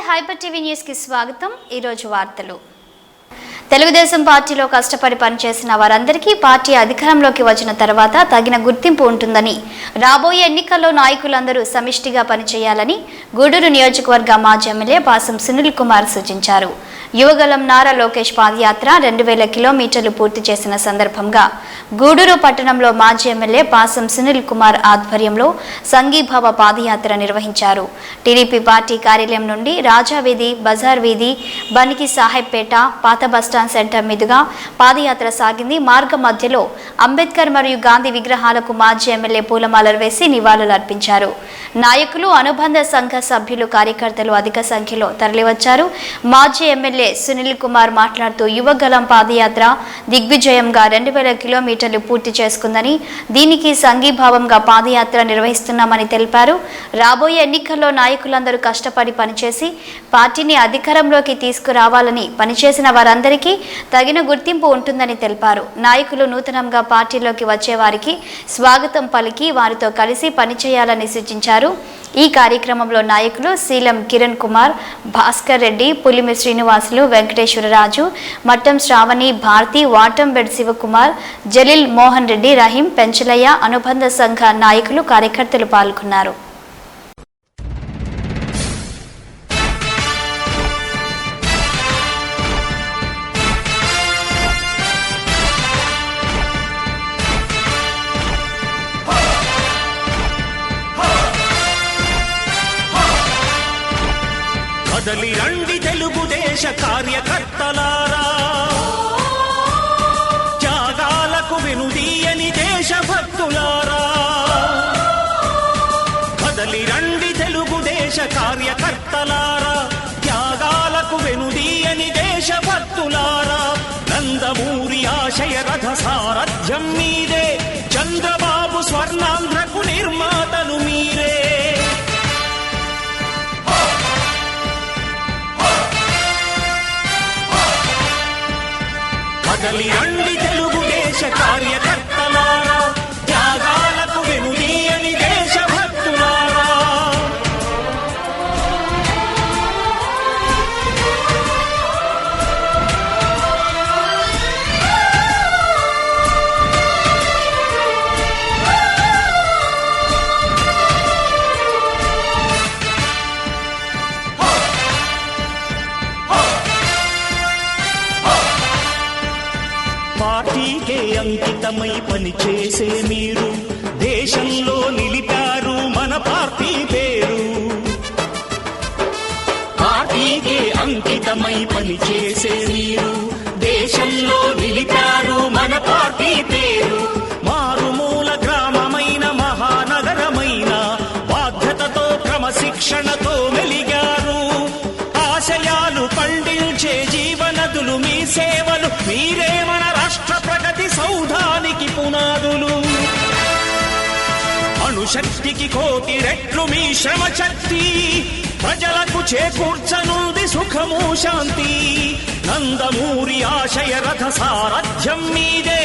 Hyper TV news కి స్వాగతం. ఈ రోజు వార్తలు. తెలుగుదేశం పార్టీలో కష్టపడి పనిచేసిన వారందరికీ పార్టీ అధికారంలోకి వచ్చిన తర్వాత తగిన గుర్తింపు ఉంటుందని, రాబోయే ఎన్నికల్లో నాయకులందరూ సమిష్టిగా పనిచేయాలని గూడూరు నియోజకవర్గ మాజీ ఎమ్మెల్యే పాసం సునీల్ కుమార్ సూచించారు. యువగలం నారా లోకేష్ పాదయాత్ర 2000 కిలోమీటర్లు పూర్తి చేసిన సందర్భంగా గూడూరు పట్టణంలో మాజీ ఎమ్మెల్యే పాసం సునీల్ కుమార్ ఆధ్వర్యంలో సంఘీభావ పాదయాత్ర నిర్వహించారు. టీడీపీ పార్టీ కార్యాలయం నుండి రాజావీధి, బజార్ వీధి, బనికి సాహెబ్పేట, పాత బస్టాండ్ సెంటర్ మీదుగా పాదయాత్ర సాగింది. మార్గ మధ్యలో అంబేద్కర్ మరియు గాంధీ విగ్రహాలకు మాజీ ఎమ్మెల్యే పూలమాలలు వేసి నివాళులు అర్పించారు. నాయకులు, అనుబంధ సంఘ సభ్యులు, కార్యకర్తలు అధిక సంఖ్యలో తరలివచ్చారు. మాజీ ఎమ్మెల్యే సునీల్ కుమార్ మాట్లాడుతూ యువగలం పాదయాత్ర దిగ్విజయంగా 2000 కిలోమీటర్లు పూర్తి చేసుకుందని, దీనికి సంఘీభావంగా పాదయాత్ర నిర్వహిస్తున్నామని తెలిపారు. రాబోయే ఎన్నికల్లో నాయకులందరూ కష్టపడి పనిచేసి పార్టీని అధికారంలోకి తీసుకురావాలని, పనిచేసిన వారందరికీ తగిన గుర్తింపు ఉంటుందని తెలిపారు. నాయకులు నూతనంగా పార్టీలోకి వచ్చే వారికి స్వాగతం పలికి వారితో కలిసి పనిచేయాలని సూచించారు. ఈ కార్యక్రమంలో నాయకులు శీలం కిరణ్ కుమార్, భాస్కర్ రెడ్డి, పులిమి శ్రీనివాసులు, వెంకటేశ్వరరాజు, మట్టం శ్రావణి, భారతి, వాటంబెడ్ శివకుమార్, జలీల్, మోహన్ రెడ్డి, రహీం, పెంచలయ్య, అనుబంధ సంఘ నాయకులు, కార్యకర్తలు పాల్గొన్నారు. కదలి రండి తెలుగుదేశ కార్యకర్తలారా, త్యాగాలకు వెనుదీయని దేశభక్తులారా. కదలి రండి తెలుగుదేశ కార్యకర్తలారా, త్యాగాలకు వెనుదీయని దేశభక్తులారా. నందమూరి ఆశయ రథ సారథ్యం మీరే, చంద్రబాబు స్వర్ణాంధ్రకు నిర్మాతలు మీరే. కదలి రండి తెలుగుదేశ కార్యకర్తలారా, త్యాగాలకు వెనుదీయని దేశభక్తులారా. పార్టీకే అంకితమై పనిచేసే మీరు దేశంలో నిలిపారు మన పార్టీ పేరు. పార్టీకే అంకితమై పనిచేసే మీరు దేశంలో నిలిపారు మన పార్టీ పేరు. మారుమూల గ్రామమైన మహానగరమైన బాధ్యతతో క్రమశిక్షణతో మెలిగారు. ఆశయాలు పండించే జీవనదులు మీ సేవలు, మీరే మన రాష్ట్ర ప్రగతి సౌధానికి పునాదులు. అణుశక్తికి కోటి రెట్లు మీ శ్రమ శక్తి, ప్రజలకు చేకూర్చనుంది సుఖము శాంతి. నందమూరి ఆశయ రథ సారథ్యం మీదే,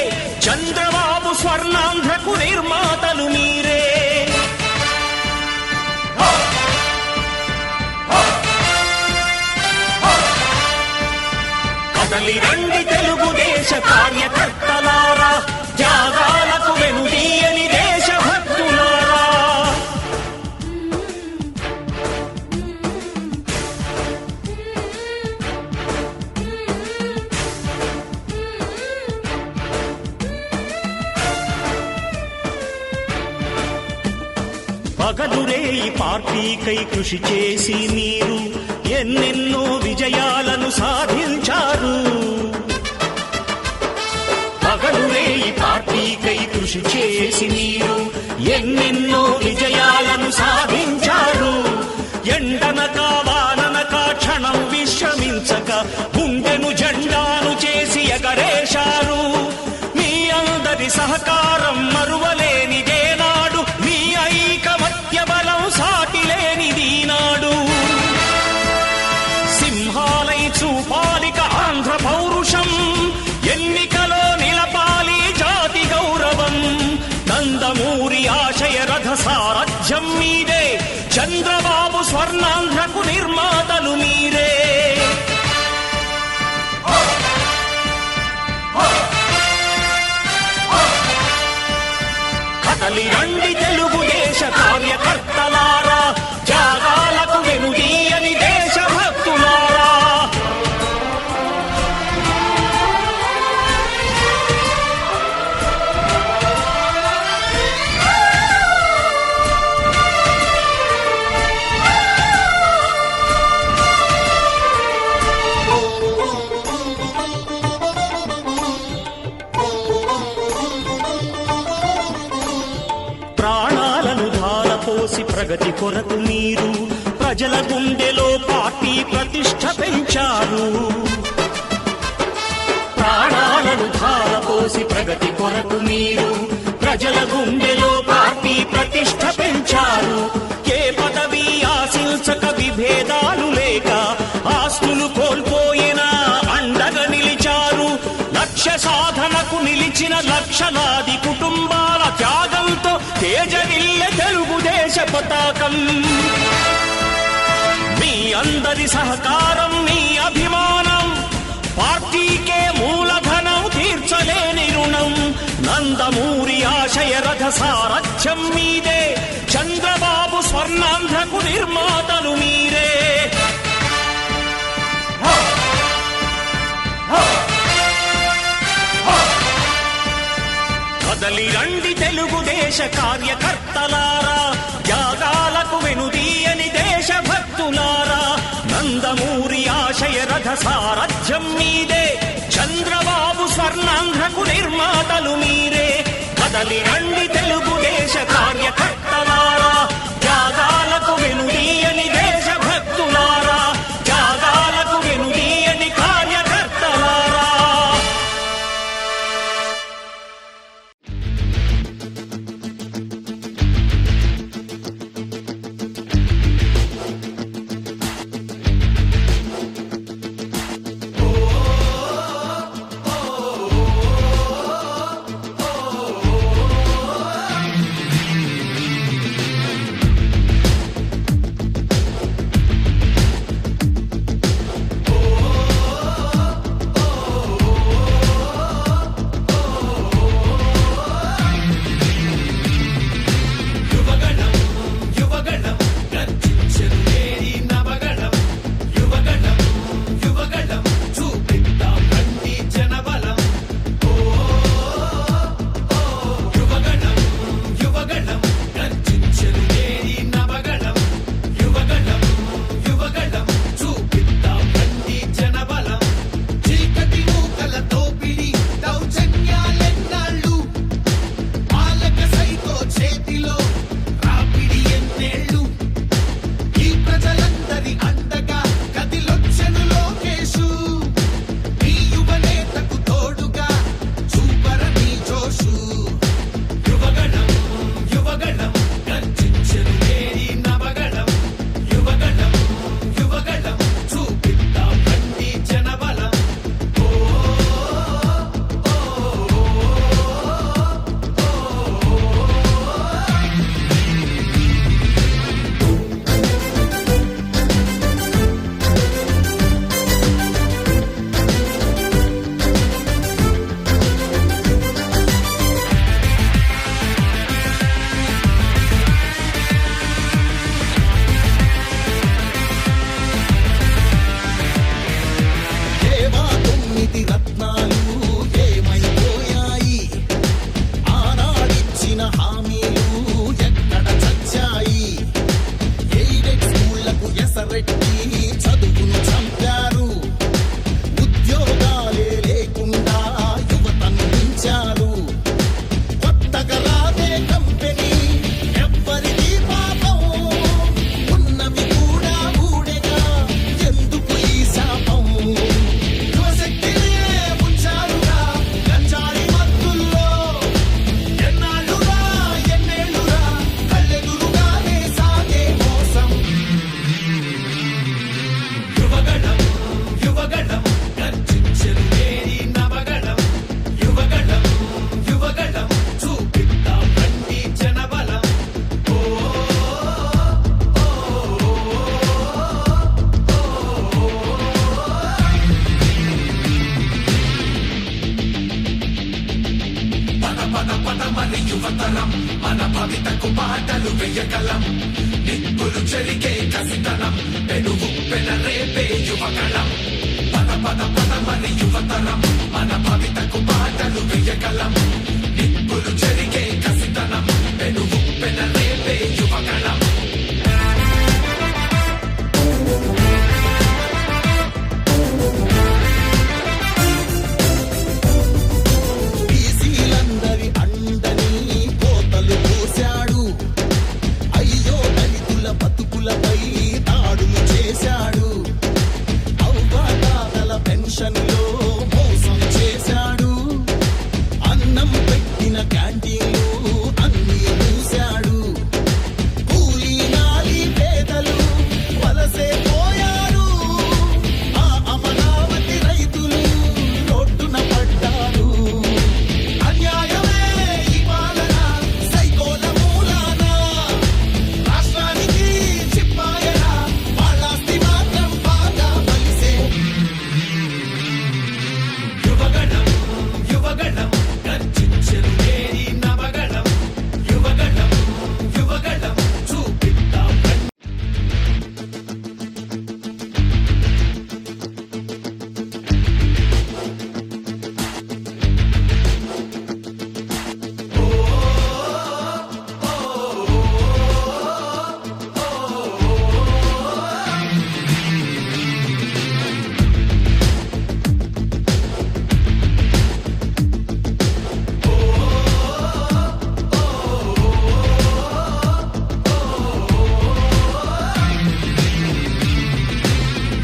చంద్రబాబు స్వర్ణాంధ్రకు నిర్మాతలు మీరే. కదలి రండి తెలుగుదేశ కార్యకర్తలారా, త్యాగాలకు వెనుదీయని దేశభక్తులారా. పగలురే ఈ పార్టీకై కృషి చేసి మీరు ఎన్నెన్నో విజయాలను సాధించారు. పగలురే ఈ పార్టీకై కృషి చేసి మీరు ఎన్నెన్నో విజయాలను సాధించారు. ఎండనక వాననక క్షణం విశ్రమించక గుండెను జెండాను చేసి ఎగరేశారు. మీ అందరి సహకారం మరువలేనిదే నాడు, మీ ఐకమత్య బలం సాటిలేనిది నాడు. సింహాలై చూపాలిక ఆంధ్ర పౌరుషం, ఎన్నికలో నిలపాలి జాతి గౌరవం. నందమూరి ఆశయ రథ సారథ్యం మీదే, చంద్రబాబు స్వర్ణాంధ్రకు నిర్మాతలు మీరే. కదలి రండి తెలుగుదేశ కార్యకర్తలారా, త్యాగాలకు వెనుదీయని దేశభక్తులారా. ప్రాణాలను ధారపోసి ప్రగతి కొరకు మీరు ప్రజల గుండెలో పార్టీ ప్రతిష్ఠ పెంచారు. ప్రాణాలను ధారపోసి ప్రగతి కొరకు మీరు ప్రజల గుండెలో పార్టీ ప్రతిష్ఠ పెంచారు. ఏ పదవి ఆశించక విభేదాలు లేక ఆస్తులు కోల్పోయినా అండగా నిలిచారు. లక్ష్య సాధనకు నిలిచిన లక్షలాది కుటుంబాల త్యాగంతో తేజరిల్లె తెలుగుదేశ పతాకం. మీ అందరి సహకారం, మీ అభిమానం పార్టీకే మూలధనం, తీర్చలేని రుణం. నందమూరి ఆశయ రథ సారథ్యం మీదే, చంద్రబాబు స్వర్ణాంధ్రకు నిర్మాతలు మీరే. కదలి రండి తెలుగుదేశ కార్యకర్తలారా, త్యాగాలకు వెనుదీయని దేశభక్తులారా. నందమూరి ఆశయ రథ సారథ్యం మీదే, చంద్రబాబు స్వర్ణాంధ్రకు నిర్మాతలు మీరే. కదలి రండి తెలుగుదేశ కార్యకర్తలారా, త్యాగాలకు వెనుదీయని దేశభక్తులారా, త్యాగాలకు వెనుదీయని కార్యకర్తలారా. బాటలు వెయ్యగలం నిప్పులు చెరిగే కసితనం పెనుగు పెనరేపే యువగళం పద పద పదమని యువతరం మన భవితకు బాటలు వెయ్యగలం నిప్పులు చెరిగే కసితనం పెనుగు పెనరేపే యువగళం బీసీలందరి అండని కోతలు పోశాడు అయ్యో దళితుల బతుకులపై దాడులు చేశాడు అవ్వాతాతల పెన్షన్లో మోసం చేశాడు అన్నం పెట్టిన క్యాంటీన్లు అన్నీ మూశాడు కూలీ నాలి పేదలు వలసే పోయారు ఆ అమరావతి రైతులు రోడ్డున పడ్డారు అన్యాయమే ఈ పాలన సైకోల మూలాన రాష్ట్రానికి చిప్పాయన వాళ్ళాస్తి మాత్రం బాగా బలిసే యువగణం యువగణం గర్జించెను నేరి నవగణం యువగణం యువగణం చూపిద్దాం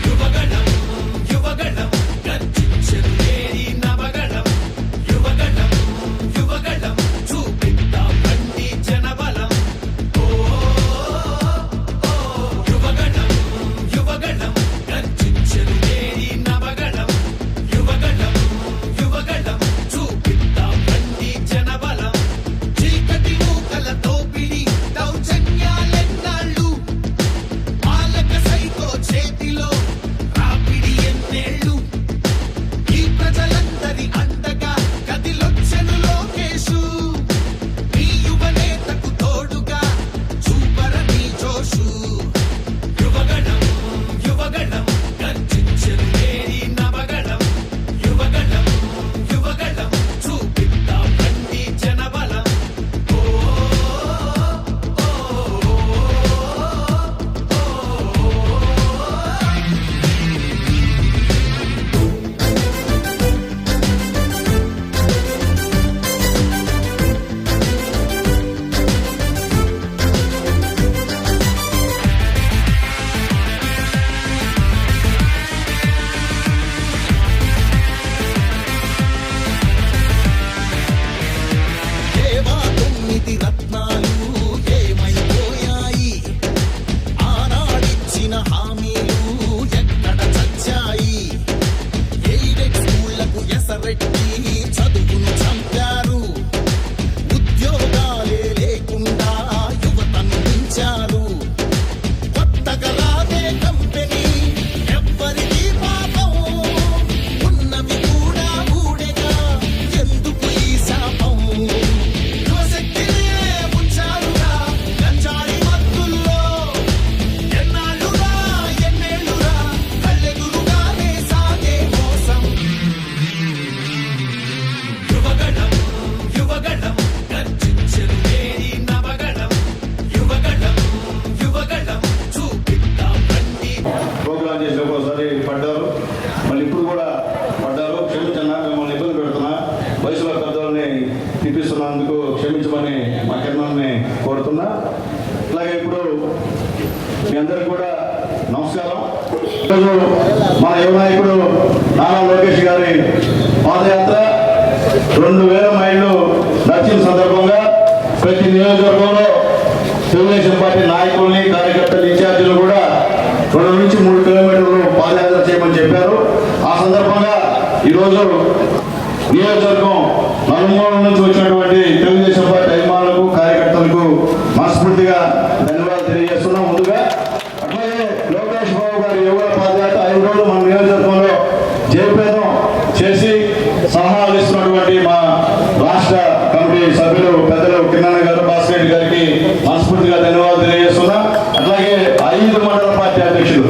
యువగణం యువగణం గర్జించెను నేరి నవగణం యువగణం యువగణం చూపిద్దాం రండి జనబలం యువగణం యువగణం గర్జించెను నేరి నవగణం యువగణం యువగణం చూపిద్దాం రండి జనబలం చీకటి మూకల దోపిడి దౌర్జన్యాలెన్నాళ్ళు పాలక సైకో చేతిలో రాపిడి ఎన్నేళ్ళు ఈ ప్రజలందరి అండగా కదిలొచ్చెను లోకేశు ఈ యువనేతకు తోడుగా చూపరని జోషు యువగణం యువగణం గర్జించెను నేరి నవగణం యువగణం యువగణం చూపిద్దాం రండి జనబలం ఏవా 9 రత్నాలు ఏమైపోయాయి ఆనాడిచ్చిన హామీలు ఎక్కడ చచ్చాయి ఎయిడెడ్ స్కూళ్లకు ఎసరెట్టి చదువును చంపారు ఉద్యోగాలే లేకుండా యువతను ఉంచారు కొత్తగా రాదే కంపెనీ ఎవ్వరికీ పాపం ఉన్నవి కూడా ఊడెగా ఎందుకు ఈ శాపం యువశక్తినే ఉంచారుగా గంజాయి మత్తుల్లో ఎన్నాళ్ళురా ఎన్నేళ్ళురా కళ్ళెదురుగానే సాగే మోసం యువగణం యువగణం గర్జించెను నేరి నవగణం యువగణం యువగణం చూపిద్దాం రండి ప్రోగ్రాం చేసి ఒకసారి పడ్డారు, మళ్ళీ ఇప్పుడు కూడా పడ్డారు. క్షమించన్నా, మిమ్మల్ని ఇబ్బంది పెడుతున్నా, వయసులో పెద్దవాళ్ళని తిప్పిస్తున్నందుకు క్షమించమని మా కిరణాన్ని కోరుతున్నా. అలాగే ఇప్పుడు మీ అందరికి కూడా నమస్కారం. ఈరోజు మన యువ నాయకుడు నారా లోకేష్ గారి పాదయాత్ర 2000 మైళ్ళు నడిచిన సందర్భంగా ప్రతి నియోజకవర్గంలో తెలుగుదేశం పార్టీ నాయకుల్ని, కార్యకర్తలు, ఇన్ఛార్జీలు కూడా 2 నుంచి 3 కిలోమీటర్లు పాదయాత్ర చేయమని చెప్పారు. ఆ సందర్భంగా ఈరోజు నియోజకవర్గం నలుమూల నుంచి వచ్చినటువంటి తెలుగుదేశం పార్టీ అభిమానులకు, కార్యకర్తలకు మనస్ఫూర్తిగా ధన్యవాదాలు తెలియజేస్తున్నాం. ముందుగా అట్లాగే లోకేష్ బాబు గారి యువ పాదయాత్ర 5 రోజులు మన నియోజకవర్గంలో జయప్రదం చేసి సలహాలు ఇస్తున్నటువంటి మా రాష్ట్ర కమిటీ సభ్యులు పెద్దలు కిరణ్ గారు, భాస్కర్ రెడ్డి గారికి మనస్ఫూర్తిగా ధన్యవాదాలు తెలియజేస్తున్నా. అట్లాగే 5 మండల పార్టీ అధ్యక్షులు,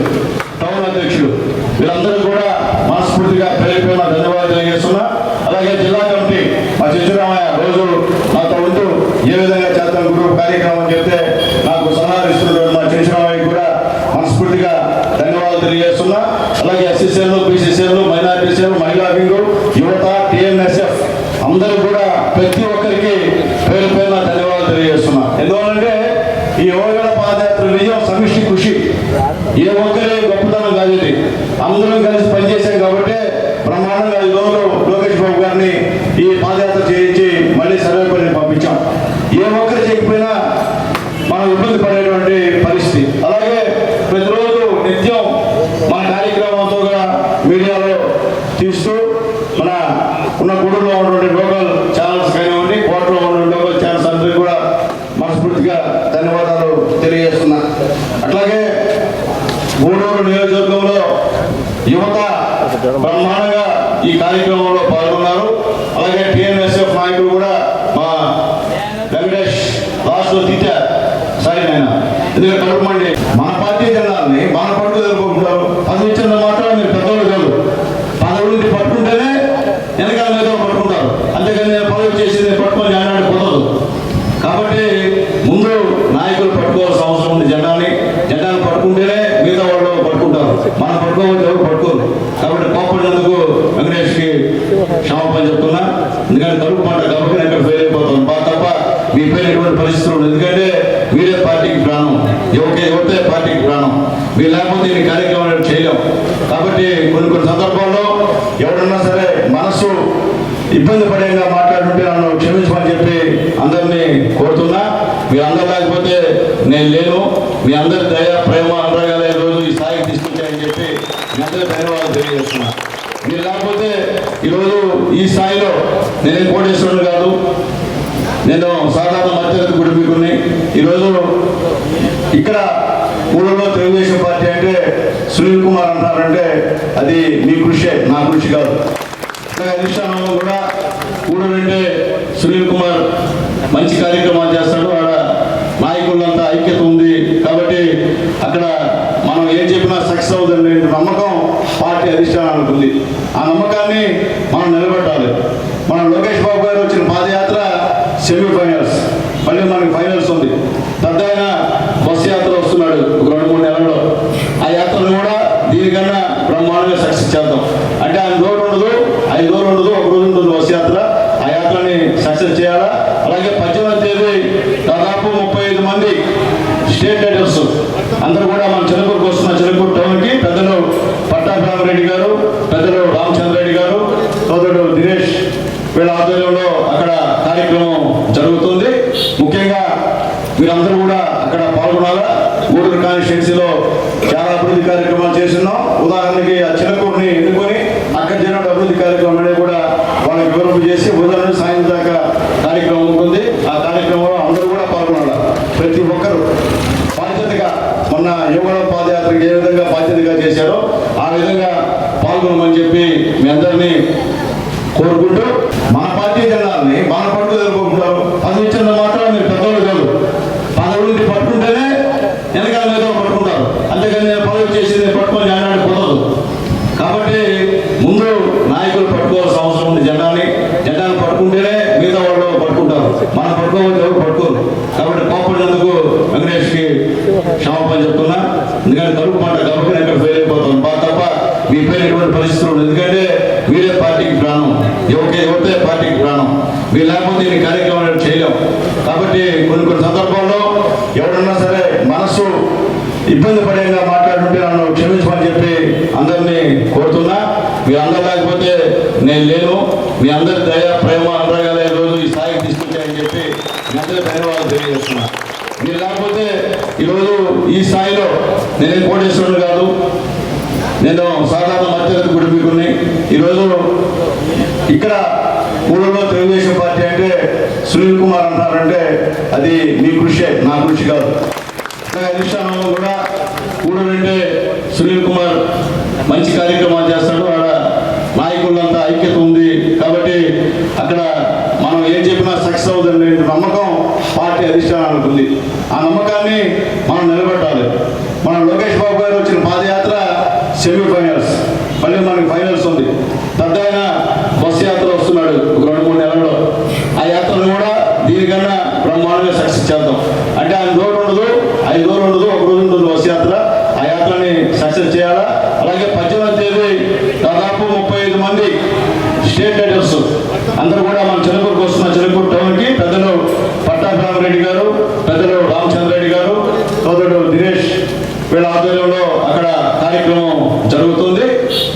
టౌన్ అధ్యక్షులు వీళ్ళందరూ కూడా మనస్ఫూర్తిగా పేరుపైన ధన్యవాదాలు తెలియజేస్తున్నా. అలాగే జిల్లా కమిటీ మా చెంచురామయ్య రోజు నాతో ఉంటూ ఏ విధంగా చేద్దాం గ్రూప్ కార్యక్రమం చెప్తే నాకు సలహాలు ఇస్తున్నారు. మా చెంచురామయ్య కూడా మనస్ఫూర్తిగా ధన్యవాదాలు తెలియజేస్తున్నా. అలాగే ఎస్సీసీఎల్, బీసీసీఎల్, మైనారిటీసీఎల్, మహిళా వింగు, యువత, టీఎన్ఎస్ఎఫ్ అందరూ కూడా ప్రతి ఒక్కరికి పేరు పేరున ధన్యవాదాలు తెలియజేస్తున్నా. ఎందువల్లంటే ఈ యువగల పాదయాత్ర విజయం సమిష్టి కృషి, ఏ ఒక్కరే గొప్పతనం కాదు, ఇది అందరం కలిసి పనిచేశాం కాబట్టి బ్రహ్మాండంగా ఈ రోజు లోకేష్ బాబు గారిని ఈ పాదయాత్ర చేయించి మళ్ళీ సర్వే పని పంపించాం. ఏ ఒక్కరు చేయకపోయినా మనం ఇబ్బంది పడేటువంటి పరిస్థితి. అలాగే ప్రతిరోజు నిత్యం మన కార్యక్రమంతో మీడియాలో తీస్తూ మన ఉన్న గూడూరులో ఉన్నటువంటి లోకల్ ఛానల్స్ కానివ్వండి, కోటలో ఉన్న లోకల్ ఛానల్స్ అందరికీ కూడా మనస్ఫూర్తిగా ధన్యవాదాలు తెలియజేస్తున్నా. అట్లాగే గూడూరు నియోజకవర్గంలో యువత బ్రహ్మాండంగా ఈ కార్యక్రమంలో పాల్గొన్నారు. అలాగే టీఎన్ఎస్ఎఫ్ నాయకులు కూడా మా వెంకటేష్ లాస్ట్లో తీశారు. సరే నాయన, ఎందుకంటే కలుపుమండి మన పార్టీ జెండాలని మన పట్టు జరుపుకుంటారు. అది ఇచ్చిన మాత్రం మీరు పెద్దోళ్ళు కాదు, పదవులు పట్టుకుంటేనే వెనకాల మీద పట్టుకుంటారు. అంతేకాని నేను పదవి చేసింది పట్టుకొని జెండాన్ని కుదరదు. కాబట్టి ముందు నాయకులు పట్టుకోవాల్సిన అవసరం ఉంది. జెండాన్ని పట్టుకుంటేనే మిగతా వాళ్ళు పట్టుకుంటారు. మనం పట్టుకోవచ్చు, ఎవరు పట్టుకోరు. కాబట్టి కోపడినందుకు వెంకటేష్కి క్షమాపణ చెప్తున్నా. ఎందుకంటే కలుపు మాట కాబట్టి నేను ఇక్కడ ఫెయిల్ అయిపోతాను. తప్ప మీ పైన ఎటువంటి పరిస్థితులు ఉండదు. ఎందుకంటే మీరే పార్టీకి ప్రాణం, యువతే పార్టీకి ప్రాణం. మీరు లేకపోతే ఈ కార్యక్రమం చేయలేం. కాబట్టి కొన్ని సందర్భాల్లో ఎవరన్నా సరే మనసు ఇబ్బంది పడేగా మాట్లాడుతుంటే నన్ను క్షమించమని చెప్పి అందరినీ కోరుతున్నా. మీ అందరు లేకపోతే నేను లేను. మీ అందరి దయ, ప్రేమ, అనురాగాలే రోజు ఈ స్థాయికి తీసుకొచ్చాయని చెప్పి మీ అందరికీ ధన్యవాదాలు తెలియజేస్తున్నా. మీరు లేకపోతే ఈరోజు ఈ స్థాయిలో నేనేం కోటేశ్వరుడు కాదు, నేను సాధారణ మధ్యతరగతి కుటుంబీకుడిని. ఈరోజు ఇక్కడ ఊళ్ళో తెలుగుదేశం పార్టీ అంటే సునీల్ కుమార్ అంటారంటే అది మీ కృషి, నా కృషి కాదు. అధిష్టానంలో కూడా ఊళ్ళంటే సునీల్ కుమార్ మంచి కార్యక్రమాలు చేస్తాడు. ఆడ నాయకులంతా ఐక్యత ఉంది కాబట్టి అక్కడ మనం ఏం చెప్పినా సక్సెస్ అవుతుంది నమ్మకం పార్టీ అధిష్టానానికి ఉంది. ఆ నమ్మకాన్ని మనం నిలబెట్టాలి. మన లోకేష్ బాబు గారు వచ్చిన పాదయాత్ర సెమీఫైనల్స్, మళ్ళీ మనకి ఫైనల్స్ ఉంది. పెద్ద బస్సు యాత్ర వస్తున్నాడు 2-3 నెలల్లో. ఆ యాత్రను కూడా దీనికన్నా బ్రహ్మాండంగా సక్సెస్ చేద్దాం. అంటే ఆయన రోజు ఉండదు, 5 రోజులు ఉండదు, 1 రోజు ఉంటుంది బస్సు యాత్ర. ఆ యాత్రని సక్సెస్ చేయాలా. అలాగే 18వ తేదీ దాదాపు 35 మంది స్టేట్ లీడర్స్ అందరూ కూడా మన చిలకూరుకు వస్తున్న చిలకూరు టౌన్కి పెద్దలు పట్టాభిరామరెడ్డి గారు, పెద్దలు రామచంద్రరెడ్డి గారు, సోదరుడు దినేష్ వీళ్ళ ఆధ్వర్యంలో అక్కడ కార్యక్రమం జరుగుతుంది. ముఖ్యంగా మీరందరూ కూడా అక్కడ పాల్గొనాలా. గూడూరు కాన్స్టిట్యున్సీలో చాలా అభివృద్ధి కార్యక్రమాలు చేస్తున్నాం. ఉదాహరణకి ఆ చిలకూరుని ఎన్నుకొని అక్కడ జరిగిన అభివృద్ధి కార్యక్రమం అనేది కూడా వాళ్ళకి వివరింపు చేసి ఉదయం సాయంత్రం దాకా కార్యక్రమం ఉంటుంది. ఆ కార్యక్రమంలో అందరూ కూడా పాల్గొనాలి. ప్రతి ఒక్కరూ బాధ్యతగా మొన్న యువగల పాదయాత్రకి ఏ విధంగా బాధ్యతగా చేశారో ఆ విధంగా పాల్గొనమని చెప్పి మీ అందరినీ కోరుకుంటూ మన పార్టీ జెండాలని మన పట్టు జరుపుకుంటారు. అది ఇచ్చిన మాత్రం మీరు పెద్దోళ్ళు కాదు, పదవులు పట్టుకుంటేనే వెనకాల మీద పట్టుకుంటారు. అంతేకాని నేను పదవి చేసింది పట్టుకొని జెండాన్ని కుదరదు. కాబట్టి ముందు నాయకులు పట్టుకోవాల్సిన అవసరం ఉంది. జెండాన్ని పట్టుకుంటేనే మిగతా వాళ్ళు పట్టుకుంటారు. మనం పట్టుకోవచ్చు, ఎవరు పట్టుకోరు. కాబట్టి కోపడినందుకు వెంకటేష్కి క్షమాపణ చెప్తున్నా. ఎందుకంటే కలుపు మాట కాబట్టి నేను ఇక్కడ ఫెయిల్ అయిపోతాను. తప్ప మీ పైన ఎటువంటి పరిస్థితులు ఉండదు. ఎందుకంటే మీరే పార్టీకి ప్రాణం, యువతే పార్టీకి ప్రాణం. మీరు లేకపోతే ఈ కార్యక్రమం చేయలేం. కాబట్టి కొన్ని సందర్భాల్లో ఎవరన్నా సరే మనసు ఇబ్బంది పడేగా మాట్లాడుతుంటే నన్ను క్షమించమని చెప్పి అందరినీ కోరుతున్నా. మీరు అందరు లేకపోతే నేను లేను. మీ అందరి దయ, ప్రేమ, అనురాగాలే రోజు ఈ స్థాయికి తీసుకొచ్చాయని చెప్పి మీ అందరికీ ధన్యవాదాలు తెలియజేస్తున్నా. మీరు లేకపోతే ఈరోజు ఈ స్థాయిలో నేనేం కోటేశ్వరుడు కాదు, నేను సాధారణ మధ్యతరగతి కుటుంబీకుడిని. ఈరోజు ఇక్కడ ఊళ్ళో తెలుగుదేశం పార్టీ అంటే సునీల్ కుమార్ అంటారంటే అది మీ కృషి, నా కృషి కాదు. అధిష్టానంలో కూడా ఊళ్ళంటే సునీల్ కుమార్ మంచి కార్యక్రమాలు చేస్తాడు. ఆడ నాయకులంతా ఐక్యత ఉంది కాబట్టి అక్కడ మనం ఏం చెప్పినా సక్సెస్ సక్సెస్ అవుతుంది నమ్మకం పార్టీ అధిష్టానానికి ఉంది. ఆ నమ్మకాన్ని మనం నిలబెట్టాలి. మన లోకేష్ బాబు గారు వచ్చిన పాదయాత్ర సెమీఫైనల్స్, మళ్ళీ మనకి ఫైనల్స్ ఉంది. పెద్ద ఆయన బస్సు యాత్ర వస్తున్నాడు ఒక 2-3 నెలల్లో. ఆ యాత్రను కూడా దీనికన్నా బ్రహ్మాండంగా సక్సెస్ చేద్దాం. అంటే ఆయన రోజు ఉండదు, 5 రోజులు ఉండదు, ఒక రోజు ఉంటుంది బస్సు యాత్ర. ఆ యాత్రని సక్సెస్ చేయాలా. అలాగే 18వ తేదీ దాదాపు 35 మంది స్టేట్ లీడర్స్ అందరూ కూడా మన చిలకూరుకు వస్తున్న చిలకూరు టౌన్కి పెద్దలు పట్టాభిరామరెడ్డి గారు, పెద్దలు రామచంద్రరెడ్డి గారు, సోదరుడు దినేష్ వీళ్ళ ఆధ్వర్యంలో అక్కడ కార్యక్రమం జరుగుతుంది.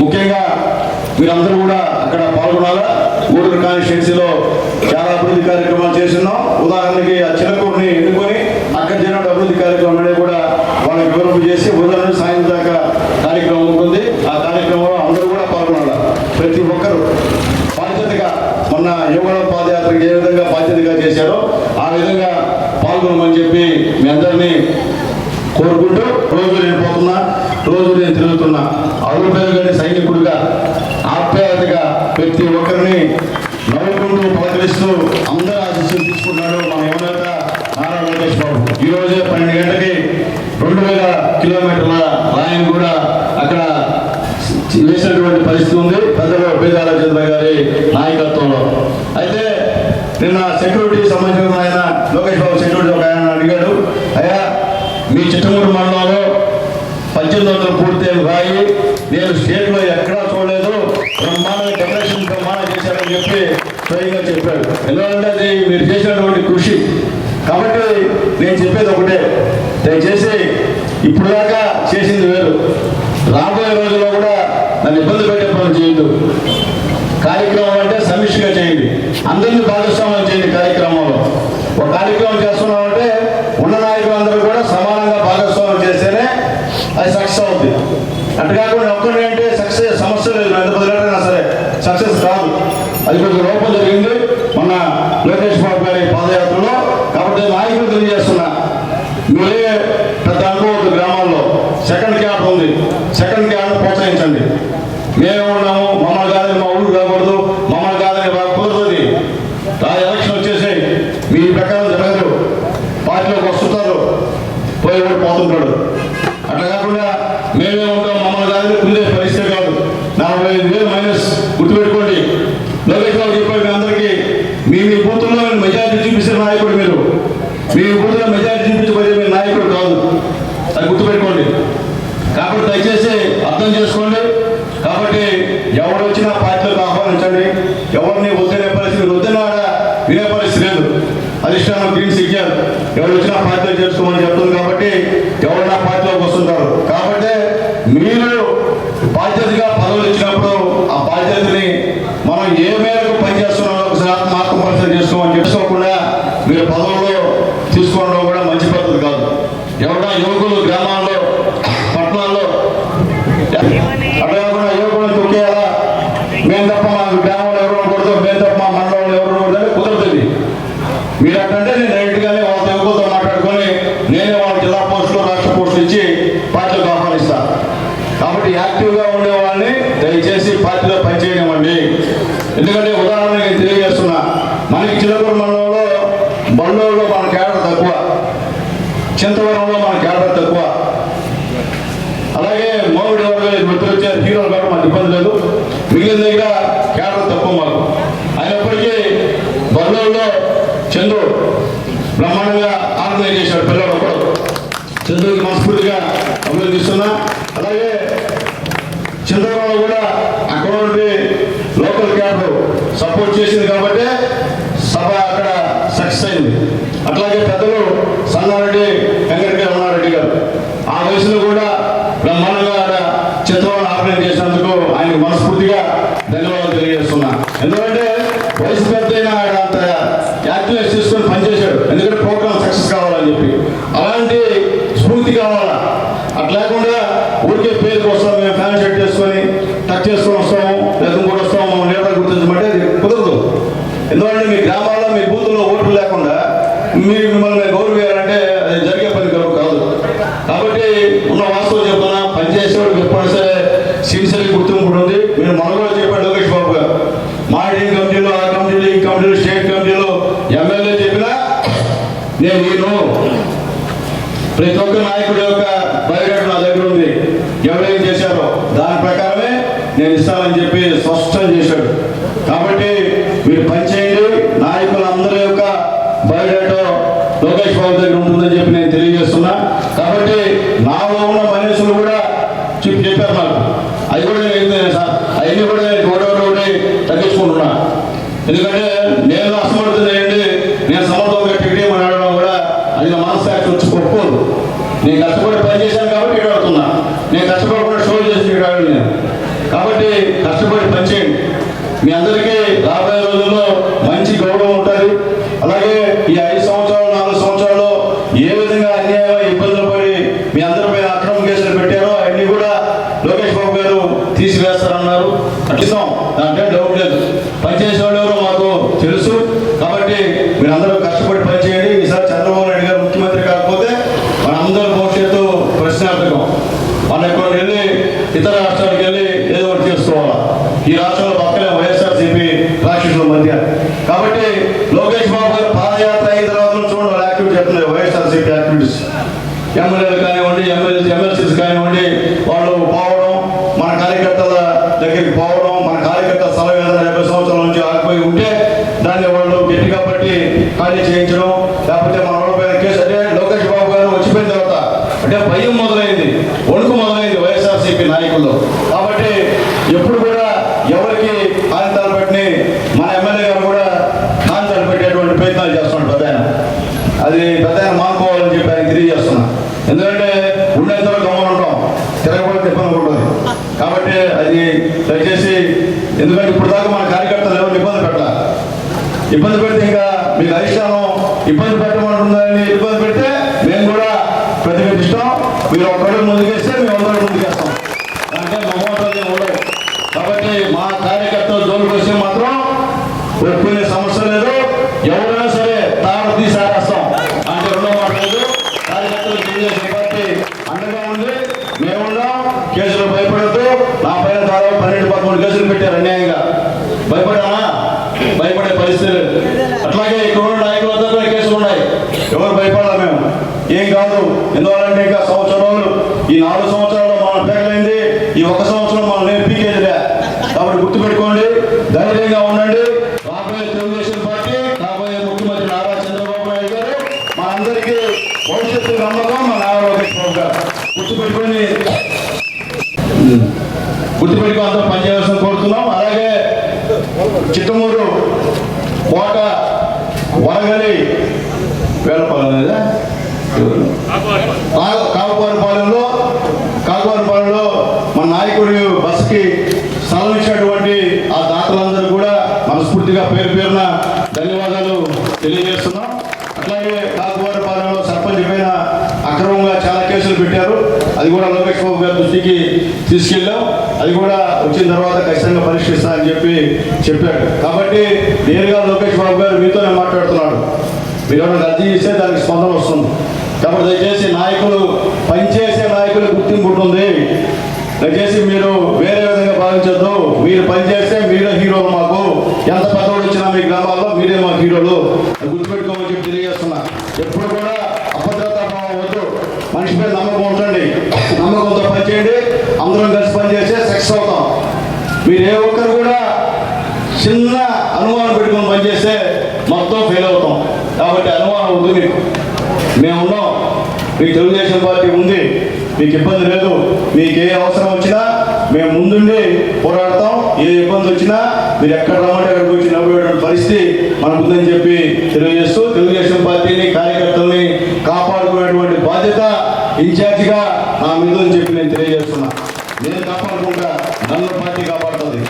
ముఖ్యంగా మీరందరూ కూడా అక్కడ పాల్గొనాలా. గూడూరు కాన్స్టిట్యున్సీలో చాలా అభివృద్ధి కార్యక్రమాలు చేస్తున్నాం. ఉదాహరణకి ఆ చిలకూరుని ఎన్నుకొని అక్కడ జరిగిన అభివృద్ధి కార్యక్రమం అనేది కూడా వాళ్ళకి వివరణ చేసి ఉదయం సాయంత్రం దాకా కార్యక్రమం ఉంటుంది. ఆ కార్యక్రమంలో అందరూ కూడా పాల్గొనాలి. ప్రతి ఒక్కరు బాధ్యతగా మొన్న యువగళం పాదయాత్రకి ఏ విధంగా బాధ్యతగా చేశారో ఆ విధంగా పాల్గొనమని చెప్పి మీ అందరినీ కోరుకుంటూ, రోజు నేను పోతున్నా, రోజు నేను తిరుగుతున్నా, అరుపేరుగని సైనికుడిగా ఆప్యాయతగా ప్రతి ఒక్కరిని నవ్వుకుంటూ పలకరిస్తూ అందరూ ఆశీస్సులు తీసుకున్నాడు మన యువనేత నారా లోకేష్ బాబు. ఈరోజే 12 గంటలకి 2000 కిలోమీటర్ల లైన్ కూడా అక్కడ వేసినటువంటి పరిస్థితి ఉంది పెద్దలు బేదాల చంద్ర గారి నాయకత్వంలో. అయితే నిన్న సెక్యూరిటీ సంబంధించిన ఆయన లోకేష్ బాబు సెక్యూరిటీ ఒక ఆయన అడిగాడు, అయ్యా మీ చిట్టమూరు మండలంలో 1800 పూర్తయిన రాయి నేను స్టేట్లో ఎక్కడా చూడలేదు, బ్రహ్మాండ డెకరేషన్ బ్రహ్మాండ చేశారని చెప్పి స్వయంగా చెప్పాడు. ఎందుకంటే అది మీరు చేసినటువంటి కృషి. కాబట్టి నేను చెప్పేది ఒకటే, దయచేసి ఇప్పుడు దాకా చేసింది వేరు, రాబోయే రోజుల్లో కూడా నన్ను ఇబ్బంది పెట్టే పనులు చేయొద్దు. కార్యక్రమం అంటే సమిష్టిగా చేయండి, అందరినీ భాగస్వామ్యం చేయండి. కార్యక్రమంలో ఒక కార్యక్రమం చేస్తున్నామంటే ఉన్న నాయకులందరూ కూడా సమానంగా భాగస్వామ్యం చేస్తేనే అది సక్సెస్ అవుతుంది. అటు కాకుండా ఒక్కడే అంటే సక్సెస్ సమస్య లేదు, ఎంత బదిలైనా సరే సక్సెస్ కాదు. అది కొంచెం లోపం జరిగింది మొన్న లోకేష్ బాబు గారి పాదయాత్రలో. కాబట్టి నాయకులు తెలియజేస్తున్నా, మీరే పెద్ద అనుకోవద్దు. గ్రామాల్లో సెకండ్ క్యాప్ ఉంది, సెకండ్ క్యాప్ ప్రోత్సహించండి. మేము ఉన్నాము, మమ్మల్ని కాదని మా ఊరు కాకూడదు, మమ్మల్ని కాదని కుదరదు. ఆ ఎలక్షన్ వచ్చేసి మీ ప్రకారం జరగదు, పార్టీలోకి వస్తుంటారు, పోయి కూడా పోతుంటాడు. అట్లా కాకుండా మేమే ఉంటాం, మమ్మల్ని కాదని కుందే పరిస్థితి కాదు. 45,000 మైనస్ గుర్తుపెట్టుకోండి. లోకేష్ బాబు చెప్పాడు మీ అందరికీ, మీ బూతుల్లో మెజారిటీ చూపిస్తే నాయకుడు మీరు, మీ బూతుల్లో మెజారిటీ చూపించబోయే మీ నాయకుడు కాదు, అది గుర్తుపెట్టుకోండి. కాబట్టి దయచేసి అర్థం చేసుకోండి. కాబట్టి ఎవరు వచ్చినా పార్టీలకు ఆహ్వానించండి. ఎవరిని వద్దనే పరిస్థితి, వద్దన వినే పరిస్థితి లేదు. అధిష్టానం గ్రీన్ సిగ్నల్ ఎవరు వచ్చినా పార్టీలో చేసుకోమని చెప్తుంది. కాబట్టి ఎవరైనా పార్టీలోకి వస్తుంటారు. కాబట్టి మీరు బాధ్యతగా పదవులు ఇచ్చినప్పుడు ఆ బాధ్యతని మనం ఏ మేరకు పనిచేస్తున్నామో ఒకసారి ఆత్మపరిశీలన చేసుకోమని చేసుకోకుండా మీరు పదవుల్లో తీసుకోవడం కూడా మంచి పద్ధతి కాదు. ఎవరైనా యువకులు గ్రామాల్లో పట్టణాల్లో అట్లా కాకుండా యువకులను తొక్కేయాలా, మేము తప్ప మా గ్రామంలో ఎవరు ఉండకూడదు, మేము తప్ప మా మండలంలో ఎవరు ఉండకూడదు కుదరదు. మీరు అట్టంటే నేను డైరెక్ట్గానే వాళ్ళ యువకులతో మాట్లాడుకొని నేనే వాళ్ళ జిల్లా పోస్టులు రాష్ట్ర పోస్టులు ఇచ్చి పార్టీలకు ఆహ్వానిస్తాను. కాబట్టి యాక్టివ్గా ఉండే వాళ్ళని దయచేసి పార్టీలో పనిచేయనివ్వండి. ఎందుకంటే ఉదాహరణ నేను తెలియజేస్తున్నా, మనకి చిలకూరు మండలంలో బండూరులో మన కేడర్ తక్కువ, చింతవరంలో మన కేడర్ తక్కువ, అలాగే మోవిడి వర్గాలు గుర్తులు వచ్చారు హీరోలు కాబట్టి మాకు ఇబ్బంది లేదు. మిగిలిన దగ్గర కేడర్ తక్కువ మాకు. అయినప్పటికీ బండూరులో చంద్రు బ్రహ్మాండంగా ఆర్గనైజ్ చేశాడు. పిల్లలు ఒకడు చంద్రుడికి మనస్ఫూర్తిగా అభినందిస్తున్నా. అలాగే చంద్రబాబు కూడా అక్కడ నుండి లోకల్ క్యాబ్ సపోర్ట్ చేసింది కాబట్టి సభ అక్కడ సక్సెస్ అయింది. అట్లాగే పెద్దలు సన్నారెడ్డి వెంకటరెడ్డి రమణారెడ్డి గారు ఆ వయసులో కూడా బ్రహ్మాండంగా చిత్రాలను ఆర్గనైజ్ చేసినందుకు ఆయనకు మనస్ఫూర్తిగా ధన్యవాదాలు తెలియజేస్తున్నా. ఎందుకంటే వయసు పెద్ద ఆయన అంత యాక్టివ్నెస్ తీసుకొని పనిచేశాడు. ఎందుకంటే ప్రోగ్రామ్ సక్సెస్ కావాలని చెప్పి అలాంటి స్ఫూర్తి కావాలా. అట్లా లేకుండా ఊరికే పేరుకి వస్తాం, మేము ఫ్యాన్ షర్ట్ చేసుకొని టచ్ చేసుకొని వస్తాము, లేదా కూడా వస్తాము, మనం లీడర్ గుర్తించమంటే అది కుదరదు. ఎందుకంటే మీ గ్రామాల్లో మీ బూతుల్లో ఓట్లు లేకుండా మీరు మిమ్మల్ని గౌరవించాలంటే అది జరిగే పని కాదు. కాబట్టి ఉన్న వాస్తవం చెప్తున్నా, పనిచేసేవాడికి ఎప్పుడైనా సరే సిన్సియర్గా గుర్తింపు ఉంటుంది. మీరు మన కూడా చెప్పాడు లోకేష్ బాబు గారు, మా కమిటీలో, ఆ కమిటీలో, ఈ కమిటీలో, స్టేట్ కమిటీలో, ఎమ్మెల్యే ప్రతి ఒక్క నాయకుడి యొక్క బయోడేటా నా దగ్గర ఉంది. ఎవరేం చేశారో దాని ప్రకారమే నేను ఇస్తానని చెప్పి స్పష్టం చేశాడు. కాబట్టి మీరు పనిచేయండి. నాయకులందరి యొక్క బయోడేటా లోకేష్ బాబు దగ్గర ఉంటుందని చెప్పి నేను తెలియజేస్తున్నా. కాబట్టి నాలో ఉన్న మనుషులు కూడా చెప్పారు నాకు. అవి కూడా నేను సార్ అవన్నీ కూడా ఒకటి తగ్గించుకుంటున్నా. ఎందుకంటే నేను అసమర్థులేండి, నేను సమర్థంగా టికెట్ అడగడం కూడా అది నా మనస్సాక్షి వచ్చి ఒప్పుకోదు. నేను కష్టపడి పని చేశాను కాబట్టి ఇక్కడ అడుగుతున్నా. నేను కష్టపడకుండా షో చేసి ఇక్కడ అడగను. కాబట్టి కష్టపడి పనిచేయండి. మీ అందరికీ రాబోయే రోజుల్లో మంచి గౌరవం ఉంటుంది. అలాగే ఈ 5 సంవత్సరాలు 4 సంవత్సరాల్లో ఏ విధంగా అన్యాయం ఇబ్బందులు పడి మీ అందరిపై అక్రమ కేసులు పెట్టారో అవన్నీ కూడా లోకేష్ బాబు గారు తీసివేస్తారన్నారు. అట్లా దాంట్లో డౌట్ లేదు. పనిచేసే వాళ్ళు ఎవరో మాకు తెలుసు. కాబట్టి మీరందరూ కష్టపడి పనిచేయండి. ఈసారి చంద్రబాబు నాయుడు గారు ముఖ్యమంత్రి కాకపోతే మన అందరి భవిష్యత్తు ప్రశ్నార్థకం. మనం ఇక్కడ వెళ్ళి ఇతర రాష్ట్రాలకు వెళ్ళి ఏదో ఒకటి చేసుకోవాలా. ఈ రాష్ట్రంలో పక్కనే వైఎస్ఆర్సీపీ రాక్షసుల మధ్య. కాబట్టి లోకేష్ బాబు గారు పాదయాత్ర అయిన తర్వాత చూడండి వాళ్ళ యాక్టివిటీ చెప్తున్నారు. వైఎస్ఆర్సీపీ యాక్టివిటీస్ ఎమ్మెల్యేలు కానివ్వండి, ఎమ్మెల్సీస్ కానివ్వండి, వాళ్ళు పోవడం, మన కార్యకర్తల దగ్గరికి పోవడం, మన కార్యకర్తల స్థలం ఏదైనా 70 సంవత్సరాల నుంచి ఆగిపోయి ఉంటే దాన్ని వాళ్ళు గట్టిగా పట్టి ఖాళీ చేయించడం, లేకపోతే మన వాళ్ళ పైన కేసు. అంటే లోకేష్ బాబు గారు వచ్చిపోయిన తర్వాత అంటే భయం మొదలైంది, వణుకు మొదలైంది వైఎస్ఆర్సీపీ నాయకుల్లో. కాబట్టి ఎప్పుడు కూడా ఎవరికి హాని తలపెట్టి మన ఎమ్మెల్యే గారు కూడా హాని తలపెట్టేటువంటి ప్రయత్నాలు చేస్తున్నాడు పెద్దాయన. అది పెద్దాయన మానుకోవాలని చెప్పి ఆయన తెలియజేస్తున్నా. ఎందుకంటే ఉండేంతలో గమనం ఉంటాం, తిరగబడి ఇబ్బంది ఉంటుంది. కాబట్టి అది దయచేసి, ఎందుకంటే ఇప్పుడు దాకా మన కార్యకర్తలు ఎవరు ఇబ్బంది పెట్టాలి. ఇబ్బంది పెడితే ఇంకా మీకు అధిష్టానం ఇబ్బంది పెట్టమంటుందని ఇబ్బంది పెడితే మేము కూడా ప్రతిఘటిస్తాం. మీరు ఒక్కడు ముందుకేస్తే మేము అందరూ ముందుకేస్తాం. అంటే మమ్మల్ని ఉండవు. కాబట్టి మా కార్యకర్తలు జోలికి వస్తే మాత్రం ఒప్పుకునే సమస్య లేదు. ఎవరైనా సరే తాను తీసారేస్తాం అంటే రెండో మాట లేదు. కార్యకర్తలు తెలుగుదేశం పార్టీ అండగా ఉంది. మేమున్నాం. కేసులు భయపడద్దు. నా పైన దాదాపు 12-13 కేసులు పెట్టారు అన్యాయంగా. భయపడానా? భయపడే పరిస్థితి లేదు. అట్లాగే ఇక్కడ ఉన్న నాయకులందరిపై కేసులు ఉన్నాయి. ఎవరు భయపడాలి? మేము ఏం కాదు. ఎందువల్లంటే ఇంకా సంవత్సరాలు, ఈ 4 సంవత్సరాల్లో మనం పేగలైంది, ఈ 1 సంవత్సరం మనం నేర్పించేదిలే. కాబట్టి గుర్తుపెట్టుకోండి, ధైర్యంగా ఉండండి. రాబోయే తెలుగుదేశం పార్టీ, రాబోయే ముఖ్యమంత్రి నారా చంద్రబాబు నాయుడు గారు మనందరికీ భవిష్యత్తు నమ్మకం మన నారా లోకేష్ బాబు గారు. గుర్తుపెట్టుకొని అందరూ పనిచేయాల్సిన కోరుతున్నాం. అలాగే చిత్తమూరు, కోట, వరగలి, వేలపాలెం లేదా కాకువారిపాలెంలో మన నాయకుడి బస్సుకి స్థలం ఇచ్చినటువంటి ఆ దాతలందరూ కూడా మనస్ఫూర్తిగా పేరు పేరున ధన్యవాదాలు తెలియజేస్తున్నాం. అట్లాగే కాకువారిపాలెంలో సర్పంచ్ పైన అక్రమంగా చాలా కేసులు పెట్టారు. అది కూడా లోకేష్ బాబు గారి దృష్టికి తీసుకెళ్ళాం. అది కూడా వచ్చిన తర్వాత ఖచ్చితంగా పరిష్కరిస్తానని చెప్పాడు. కాబట్టి నేరుగా లోకేష్ బాబు గారు మీతోనే మాట్లాడుతున్నాడు. మీరు ఎవరైనా అర్జీ ఇస్తే దానికి స్పందన వస్తుంది. కాబట్టి దయచేసి నాయకులు, పనిచేసే నాయకులు గుర్తింపు ఉంటుంది. దయచేసి మీరు వేరే విధంగా భావించద్దు. మీరు పనిచేస్తే మీరే హీరోలు. మాకు ఎంత పెద్దవాడు వచ్చినా మీ గ్రామాల్లో మీరే మా హీరోలు. గుర్తుపెట్టుకోమని చెప్పి తెలియజేస్తున్నా. ఎప్పుడు కూడా అభద్రతా భావం వద్దు. మనిషి మీద నమ్మకం ఉంచండి. నమ్మకంతో పనిచేయండి. అందరం కలిసి పనిచేస్తే సక్సెస్ అవుతాం. మీరు ఏ ఒక్కరు కూడా చిన్న అనుమానం పెట్టుకుని పనిచేస్తే మొత్తం ఫెయిల్ అవుతాం. కాబట్టి అనుమానం వద్దు. మేమున్నాం. మీకు తెలుగుదేశం పార్టీ ఉంది. మీకు ఇబ్బంది లేదు. మీకు ఏ అవసరం వచ్చినా మేము ముందుండి పోరాడతాం. ఏ ఇబ్బంది వచ్చినా మీరు ఎక్కడ రమ్మంటే అక్కడికి వచ్చి నవ్వేటువంటి పరిస్థితి మనకు ఉందని చెప్పి తెలియజేస్తూ, తెలుగుదేశం పార్టీని, కార్యకర్తల్ని కాపాడుకునేటువంటి బాధ్యత ఇన్ఛార్జిగా నా మీద అని చెప్పి నేను తెలియజేస్తున్నా. నేను కాపాడుకుంటా, నన్ను పార్టీ కాపాడుతుంది.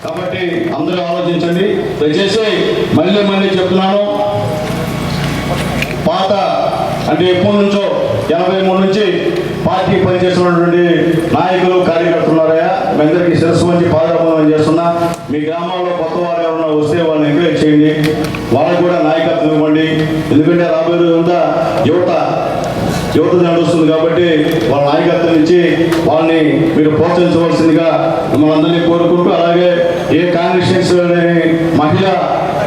కాబట్టి అందరూ ఆలోచించండి. దయచేసి మళ్ళీ చెప్తున్నాను, పాత అంటే ఎప్పటి నుంచో 83 నుంచి పార్టీ పనిచేస్తున్నటువంటి నాయకులు, కార్యకర్తలు ఉన్నారయ్యా. మీ అందరికీ శిరస్సు మంచి పాదాభివందనం చేస్తున్నా. మీ గ్రామాల్లో కొత్త వారు ఎవరైనా వస్తే వాళ్ళని ఎంకరేజ్ చేయండి. వాళ్ళకు కూడా నాయకత్వం ఇవ్వండి. ఎందుకంటే రాబోయే రోజంతా యువత నడుస్తుంది. కాబట్టి వాళ్ళ నాయకత్వం ఇచ్చి వాళ్ళని మీరు ప్రోత్సహించవలసిందిగా మిమ్మల్ని అందరినీ కోరుకుంటూ, అలాగే ఏ కాన్స్టిట్యూన్సీ మహిళా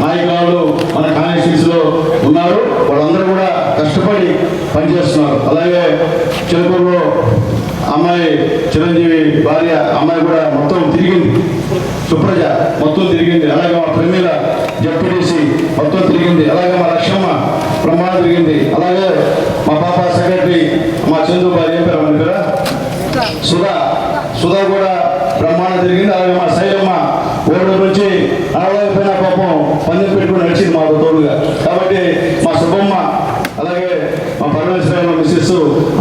నాయకురాలు మన కాన్స్టిట్యూన్సీలో ఉన్నారు, వాళ్ళందరూ కూడా కష్టపడి పనిచేస్తున్నారు. అలాగే చిలుకూరులో అమ్మాయి చిరంజీవి భార్య అమ్మాయి కూడా మొత్తం తిరిగింది, సుప్రజ మొత్తం తిరిగింది. అలాగే మా ప్రమీల జడ్పీటీసీ మొత్తం తిరిగింది. అలాగే మా లక్ష్మమ్మ బ్రహ్మాండ తిరిగింది. అలాగే మా పాప సెక్రటరీ మా చందు భార్య ఏం పేరు మన పేరు సుధా కూడా బ్రహ్మాండ తిరిగింది. అలాగే మా శైలమ్మ ఓడి నుంచి అడవైపోయిన పాపం పందెం పెట్టుకుని నడిచింది మాకు తోడుగా. కాబట్టి మా సుబ్బమ్మ అలాగే మా పరమేశ్వర మిస్సెస్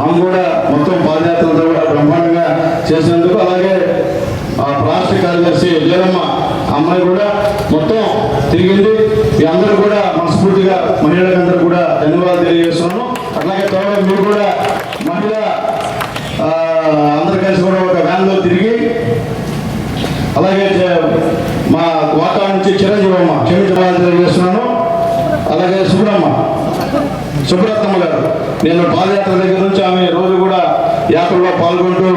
ఆమె కూడా మొత్తం పాదయాత్రలతో కూడా బ్రహ్మాండంగా చేసినందుకు, అలాగే ఆ రాష్ట్ర కార్యదర్శి లేరమ్మ అమ్మాయి కూడా మొత్తం తిరిగింది. మీ అందరూ కూడా మనస్ఫూర్తిగా మహిళలందరూ కూడా ధన్యవాదాలు తెలియజేస్తున్నాను. అట్లాగే త్వరగా మీరు కూడా మహిళ అందరు కలిసి కూడా ఒక వ్యాన్లో తిరిగి, అలాగే మా వాటా నుంచి చిరంజీవమ్మ క్షమించడానికి తెలియజేస్తున్నాను. అలాగే సుబ్రతమ్మ గారు నేను పాదయాత్ర దగ్గర నుంచి ఆమె రోజు కూడా యాత్రలో పాల్గొంటూ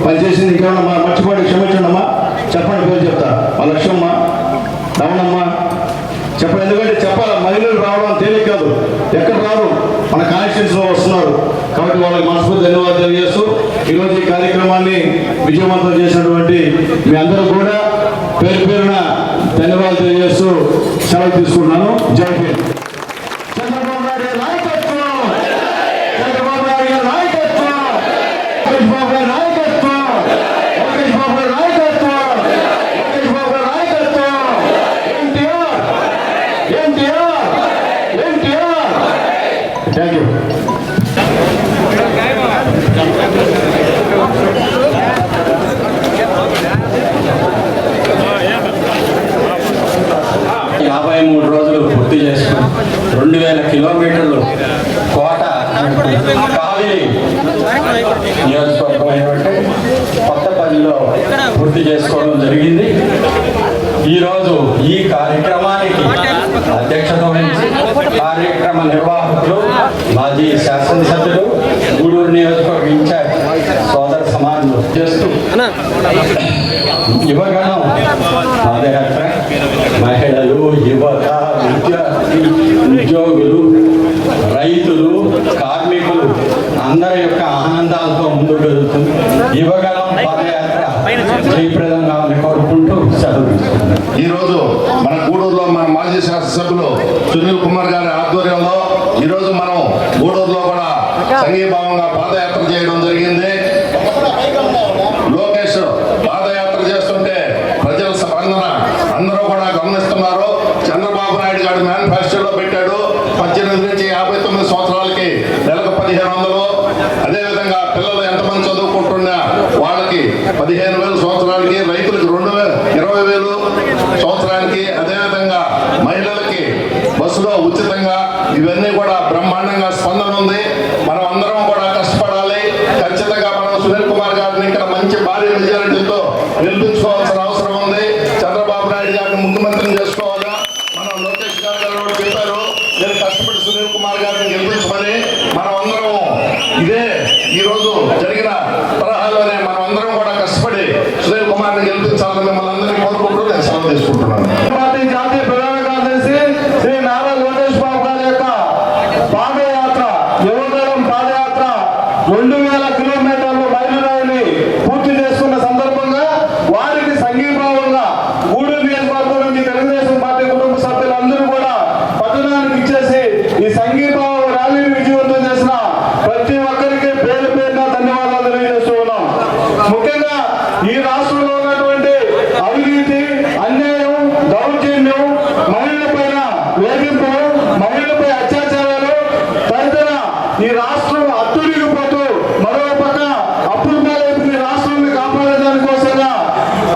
పనిచేసింది. ఇంకేమన్నా మర్చిపోయి క్షమించండి అమ్మా, చెప్పండి పేరు చెప్తా. మా లక్ష్మమ్మ, రమణమ్మ చెప్పండి. ఎందుకంటే చెప్పాలి, మహిళలు రావడం తేలిక కాదు, ఎక్కడ రారు, మన కాన్స్టిట్యూన్సీలో వస్తున్నారు. కాబట్టి వాళ్ళకి మనస్ఫూర్తి ధన్యవాదాలు తెలియజేస్తూ ఈరోజు ఈ కార్యక్రమాన్ని విజయవంతం చేసినటువంటి మీ అందరూ కూడా పేరు పేరున ధన్యవాదాలు తెలియజేస్తూ సెలవు తీసుకుంటున్నాను. జై హింద్. చంద్రబాబు నాయుడు నాయకత్వం, చంద్రబాబు నాయుడు నాయకత్వం, లోకేష్ బాబు గారి నాయకత్వం, లోకేష్ బాబు గారి నాయకత్వం, లోకేష్ బాబు గారి నాయకత్వం, ఎన్టీఆర్ ఎన్టీఆర్ ఎన్టీఆర్. Thank you. రోజులు పూర్తి చేసుకుని 2000 కిలోమీటర్లు కోట కావేరి నియోజకవర్గం అయినట్టు కొత్తపల్లిలో పూర్తి చేసుకోవడం జరిగింది. ఈరోజు ఈ కార్యక్రమానికి అధ్యక్షత వహించి కార్యక్రమ నిర్వాహకులు మాజీ శాసనసభ్యులు గూడూరు నియోజకవర్గ ఇన్ఛార్జ్ సోదర సమానులు చేస్తూ యువగణం పాదయాత్ర మహిళలు, యువత, విద్యార్థి, ఉద్యోగులు, రైతులు, కార్మికులు అందరి యొక్క ఆనందాలతో ముందుకు వెళ్తుంది. యువగణం పాదయాత్ర జయప్రదంగా కోరుకుంటూ సెలవు. ఈరోజు మన గూడూరులో మన మాజీ శాసనసభ్యులు సునీల్ కుమార్ గారి ఆధ్వర్యంలో ఈరోజు మనం గూడూరులో కూడా సంఘీభావంగా పాదయాత్ర చేయడం జరిగింది. లోకేష్ పాదయాత్ర చేస్తుంటే ప్రజల స్పందన అందరూ కూడా గమనిస్తున్నారు. చంద్రబాబు నాయుడు గారు మేనిఫెస్టోలో పెట్టాడు 18 నుంచి 59 సంవత్సరాలకి నెలకు 1500. అదేవిధంగా పిల్లలు ఎంతమంది చదువుకుంటున్నా వాళ్ళకి 15,000 సంవత్సరాలకి, రైతులకు 20,000 సంవత్సరానికి, అదేవిధంగా మహిళలకి బస్సులో ఉచితంగా, ఇవన్నీ కూడా బ్రహ్మాండంగా స్పందన ఉంది. మనం అందరం కూడా కష్టపడాలి. ఖచ్చితంగా మనం సునీల్ కుమార్ గారిని ఇక్కడ మంచి భారీ మెజారిటీతో గెలిపించుకోవాల్సిన అవసరం ఉంది. చంద్రబాబు నాయుడు గారిని ముఖ్యమంత్రిని చేసుకోవాలా. మనం లోకేష్ గారు కూడా చెప్పారు, నేను కష్టపడి సునీల్ కుమార్ గారిని గెలిపించమని. మనం అందరం ఇదే ఈరోజు జరిగిన తరహాలోనే మనం అందరం కూడా కష్టపడి సునీల్ కుమార్ని గెలిపించాలని మిమ్మల్ని అందరినీ కోరుకుంటూ నేను సెలవు తీసుకుంటున్నాను. పార్టీ జాతీయ ప్రధాన కార్యదర్శి శ్రీ నారా లోకేష్ బాబు గారి యొక్క పాదయాత్ర, యువగలం పాదయాత్ర 2000 కిలోమీటర్లు మైలురాయిని పూర్తి చేసుకున్న సందర్భంగా వారికి సంఘీభావంగా గూడూరు నియోజకవర్గం నుంచి తెలుగుదేశం పార్టీ కుటుంబ సభ్యులందరూ కూడా పట్టణానికి ఇచ్చేసి ఈ సంఘీభావ ర్యాలీని విజయవంతం చేసిన ప్రతి ఒక్కరికి పేరు పేరున ధన్యవాదాలు తెలియజేస్తూ ఉన్నాం. ముఖ్యంగా ఈ రాష్ట్రంలో ఉన్నటువంటి అవినీతి, అన్యాయం, దౌర్జన్యం, మహిళలపైన వేధింపులు, మహిళలపై అత్యాచారాలు తదితర ఈ రాష్ట్రం అత్తుడిగిపోతూ మరో పక్క అప్పుల పాలైపోయిన రాష్ట్రాన్ని కాపాడడానికి కోసంగా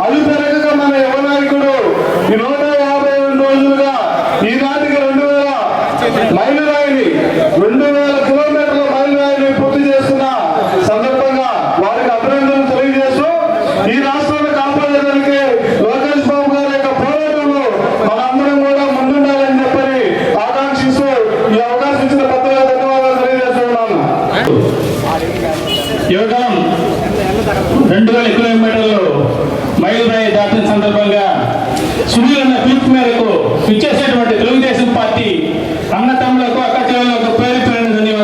అది పెరగక మన యువ నాయకుడు ఈ 152 రోజులుగా ఈనాటికి 2000 మైలురాయిని 2000 కిలోమీటర్ల మైలురాయిని పూర్తి చేస్తున్న సందర్భంగా వారికి అభినందనలు తెలియజేస్తూ ఈ రాష్ట్రాన్ని కాపాడడానికి లోకేష్ బాబు గారి యొక్క పోరాటంలో మనందరం కూడా ముందుండాలని చెప్పని ఆకాంక్షిస్తూ ఈ అవకాశం ఇచ్చిన పెద్దగా ధన్యవాదాలు తెలియజేస్తున్నాను. యువగలం 2000 కిలోమీటర్లు మైలురాయి దాటిన సందర్భంగా సునీల్ అన్న పిలుపు మేరకు ఇచ్చేసేటువంటి తెలుగుదేశం పార్టీ అన్నతమ్ములకు, అక్క చెల్లెలకు పేరు పేరున ధన్యవాదాలు.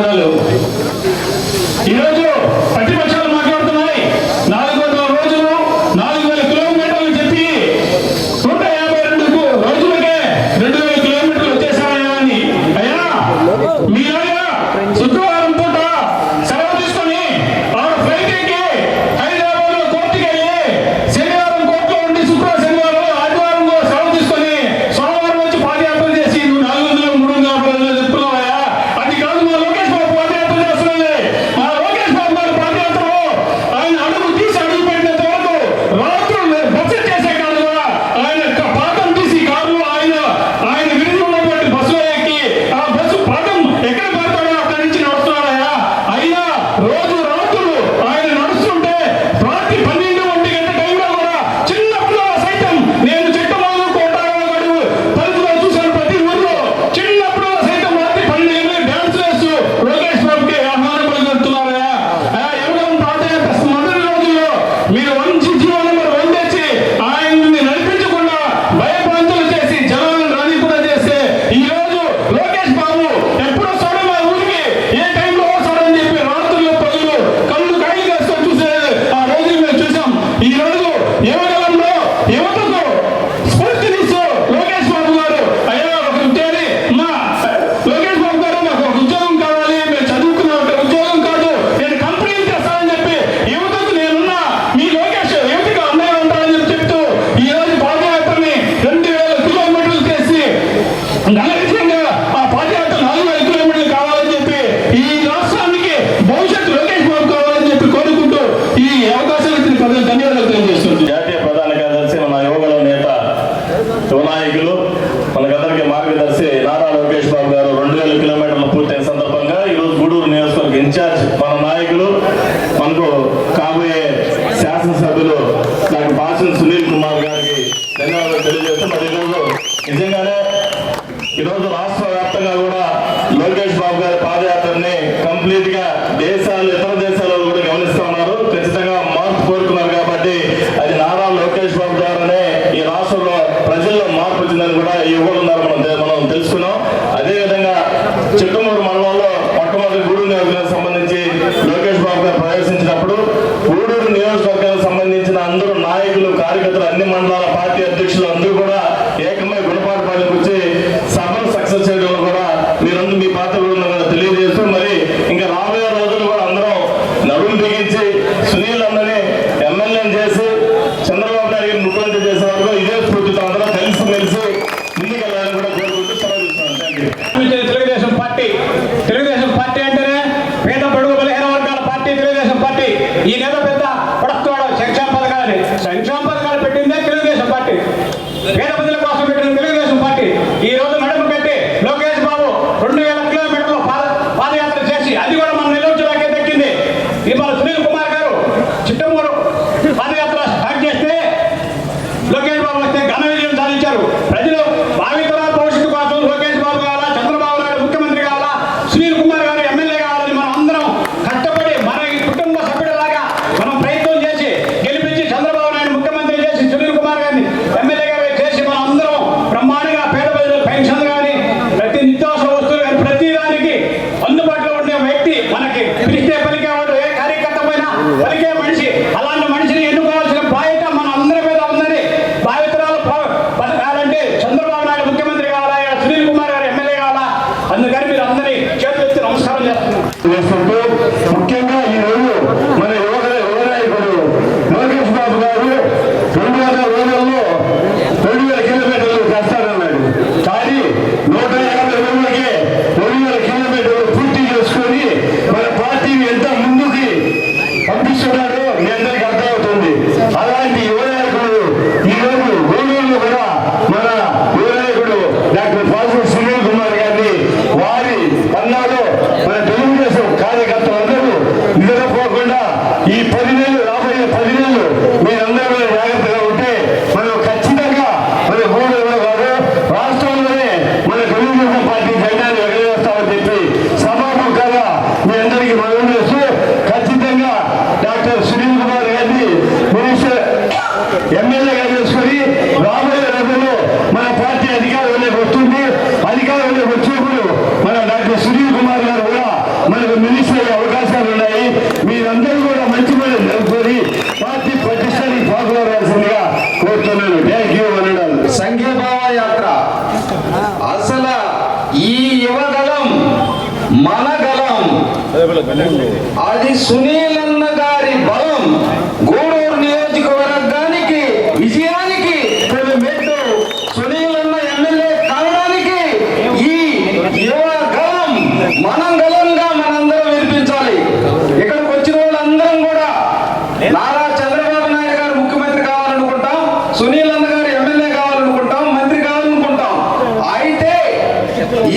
నాయకులు, మనకు కాబోయే శాసనసభ్యులు డాక్టర్ పాసిన సునీల్ కుమార్ గారికి ధన్యవాదాలు తెలియజేస్తూ, మరి నిజంగానే ఈరోజు రాష్ట్ర వ్యాప్తంగా కూడా లోకేష్ బాబు గారి పాదయాత్రని కంప్లీట్ గా ఇతర దేశాలలో కూడా గమనిస్తూ ఉన్నారు. ఖచ్చితంగా మార్పు కోరుకున్నారు కాబట్టి అది నారా లోకేష్ బాబు ద్వారానే ఈ రాష్ట్రంలో ప్రజల్లో మార్పు వచ్చిందని కూడా ఈ యువకులున్నారు మనం తెలుసుకున్నాం. అదేవిధంగా చిట్టమూరు మండలంలో మొట్టమొదటి గూడూరు నియోజకవర్గానికి సంబంధించి లోకేష్ బాబు గారు ప్రవేశించినప్పుడు గూడూరు నియోజకవర్గానికి సంబంధించిన అందరూ నాయకులు, కార్యకర్తలు, అన్ని మండలాల పార్టీ అధ్యక్షులు అందరూ కూడా ఏకమై గుణపాఠపాలకు వచ్చి సభను సక్సెస్ చేయడంలో కూడా మీరందరూ మీ పాత్ర కూడా తెలియజేస్తూ, మరి ఇంకా రాబోయే రోజులు కూడా అందరం నడుము బిగించి సునీల్ అన్నని ఎమ్మెల్యేని చేసి చంద్రబాబు నాయుడు ముఖ్యమంత్రి చేసే వరకు ఇదే స్ఫూర్తితో అందరం కలిసి ముందుకెళ్ళాలని కూడా కోరుకుంటూ సెలవు తీసుకున్నాను. తెలుగుదేశం పార్టీ అంటేనే పేద బడుగు బలహీన వర్గాల పార్టీ తెలుగుదేశం పార్టీ. ఈ నెల పెద్ద పడతాడు సంక్షేమ పథకాలు పెట్టిందే తెలుగుదేశం పార్టీ. పేద ప్రజల కోసం పెట్టిన తెలుగుదేశం పార్టీ ఈ రోజు నడుము కట్టి లోకేష్ బాబు 2000 కిలోమీటర్లు పాదయాత్ర చేసి అది కూడా మన నెల్లూరు జిల్లాకే దక్కింది. ఇవాళ సునీల్ కుమార్ గారు చిట్టమూరు పాదయాత్ర స్టార్ట్ చేస్తే లోకేష్ బాబు వస్తే ఘన విజయం సాధించారు. ప్రజలు భావితరాల భవిష్యత్తు కోసం లోకేష్ బాబు కావాలా, చంద్రబాబు నాయుడు ముఖ్యమంత్రి కావాలా, సునీల్ కుమార్ గారు ఎమ్మెల్యే కావాలని మనం అందరం కష్టపడి మన ఈ కుటుంబ సభ్యులలాగా మనం ప్రయత్నం చేసి గెలిపించి చంద్రబాబు నాయుడు ముఖ్యమంత్రి చేసి సునీల్ కుమార్ గారిని ఎమ్మెల్యే గారు చేసి మనం అందరం బ్రహ్మాండంగా పేద ప్రజలు పెన్షన్ కానీ ప్రతి నిత్యావసర వస్తువులు కానీ ప్రతి దానికి అందుబాటులో ఉండే వ్యక్తి, మనకి పిలిస్తే పలికేవాడు, ఏ కార్యకర్త పైన పలికే మనిషి, అలాంటి మనిషిని ఎన్నుకోవాల్సిన బాధ్యత మన అందరి మీద ఉందని భావితరాలు బతకాలంటే చంద్రబాబు నాయుడు ముఖ్యమంత్రి కావాలా, సునీల్ కుమార్ గారు ఎమ్మెల్యే కావాలా. అందుకని మీరు అందరినీ చేతులు ఎత్తి నమస్కారం చేస్తున్నారు. ముఖ్యంగా ఈ రోజు మన యువ నాయకుడు లోకేష్ బాబు గారు 200 రోజుల్లో 2000 కిలోమీటర్లు చేస్తారన్నాడు. కానీ 150 రోజులకే 2000 కిలోమీటర్లు పూర్తి చేసుకొని మన పార్టీని ఎంత ముందుకి పంపిస్తున్నాడో మీ అందరికీ అర్థమవుతుంది. అలాంటి యువ నాయకుడు ఈ రోజు గూడూరులో కూడా మన యువ నాయకుడు డాక్టర్ పాసిన సునీల్ కుమార్ గారిని వారి పన్నాలో మన తెలుగుదేశం కార్యకర్తలందరూ నిద్రపోకుండా ఈ 10 నెలలు రాబోయే 10 నెలలు మీరందరూ జాగ్రత్తగా ఉంటే మనం ఖచ్చితంగా మన గూడూరులో కాదు రాష్ట్రంలోనే మన తెలుగుదేశం పార్టీ జెండాను ఎగరేస్తామని చెప్పి సభాముఖంగా మీ అందరికీ మనం చేస్తూ ఖచ్చితంగా డాక్టర్ సునీల్ కుమార్ గారిని మినిస్టర్ ఎమ్మెల్యేగా చేసుకుని రాబోయే రోజుల్లో మన పార్టీ అధికారంలోకి వస్తుంది. అధికారంలోకి వచ్చినప్పుడు మన డాక్టర్ సునీల్ కుమార్ గారు కూడా మనకు మినిస్టర్ అయ్యే అవకాశాలు ఉన్నాయి. మీరందరూ కూడా మంచి పని జరుపుకొని పార్టీ ప్రతిష్టానికి పాల్గొనవలసిందిగా కోరుతున్నాను. థ్యాంక్ యూ అనడం. సంఘీభావ యాత్ర అసలు ఈ యువగలం మన గలం, అది సునీల్ అన్న గారి బలం. గూడూరు నియోజకవర్గానికి విజయానికి మెట్టు సునీల్ అన్న ఎమ్మెల్యే కావడానికి ఈ యువ గలం మనం గలంగా మనందరం వినిపించాలి. ఇక్కడికి వచ్చిన వాళ్ళందరం కూడా నారా చంద్రబాబు నాయుడు గారు ముఖ్యమంత్రి కావాలనుకుంటాం, సునీల్ అన్న గారు ఎమ్మెల్యే కావాలనుకుంటాం, మంత్రి కావాలనుకుంటాం. అయితే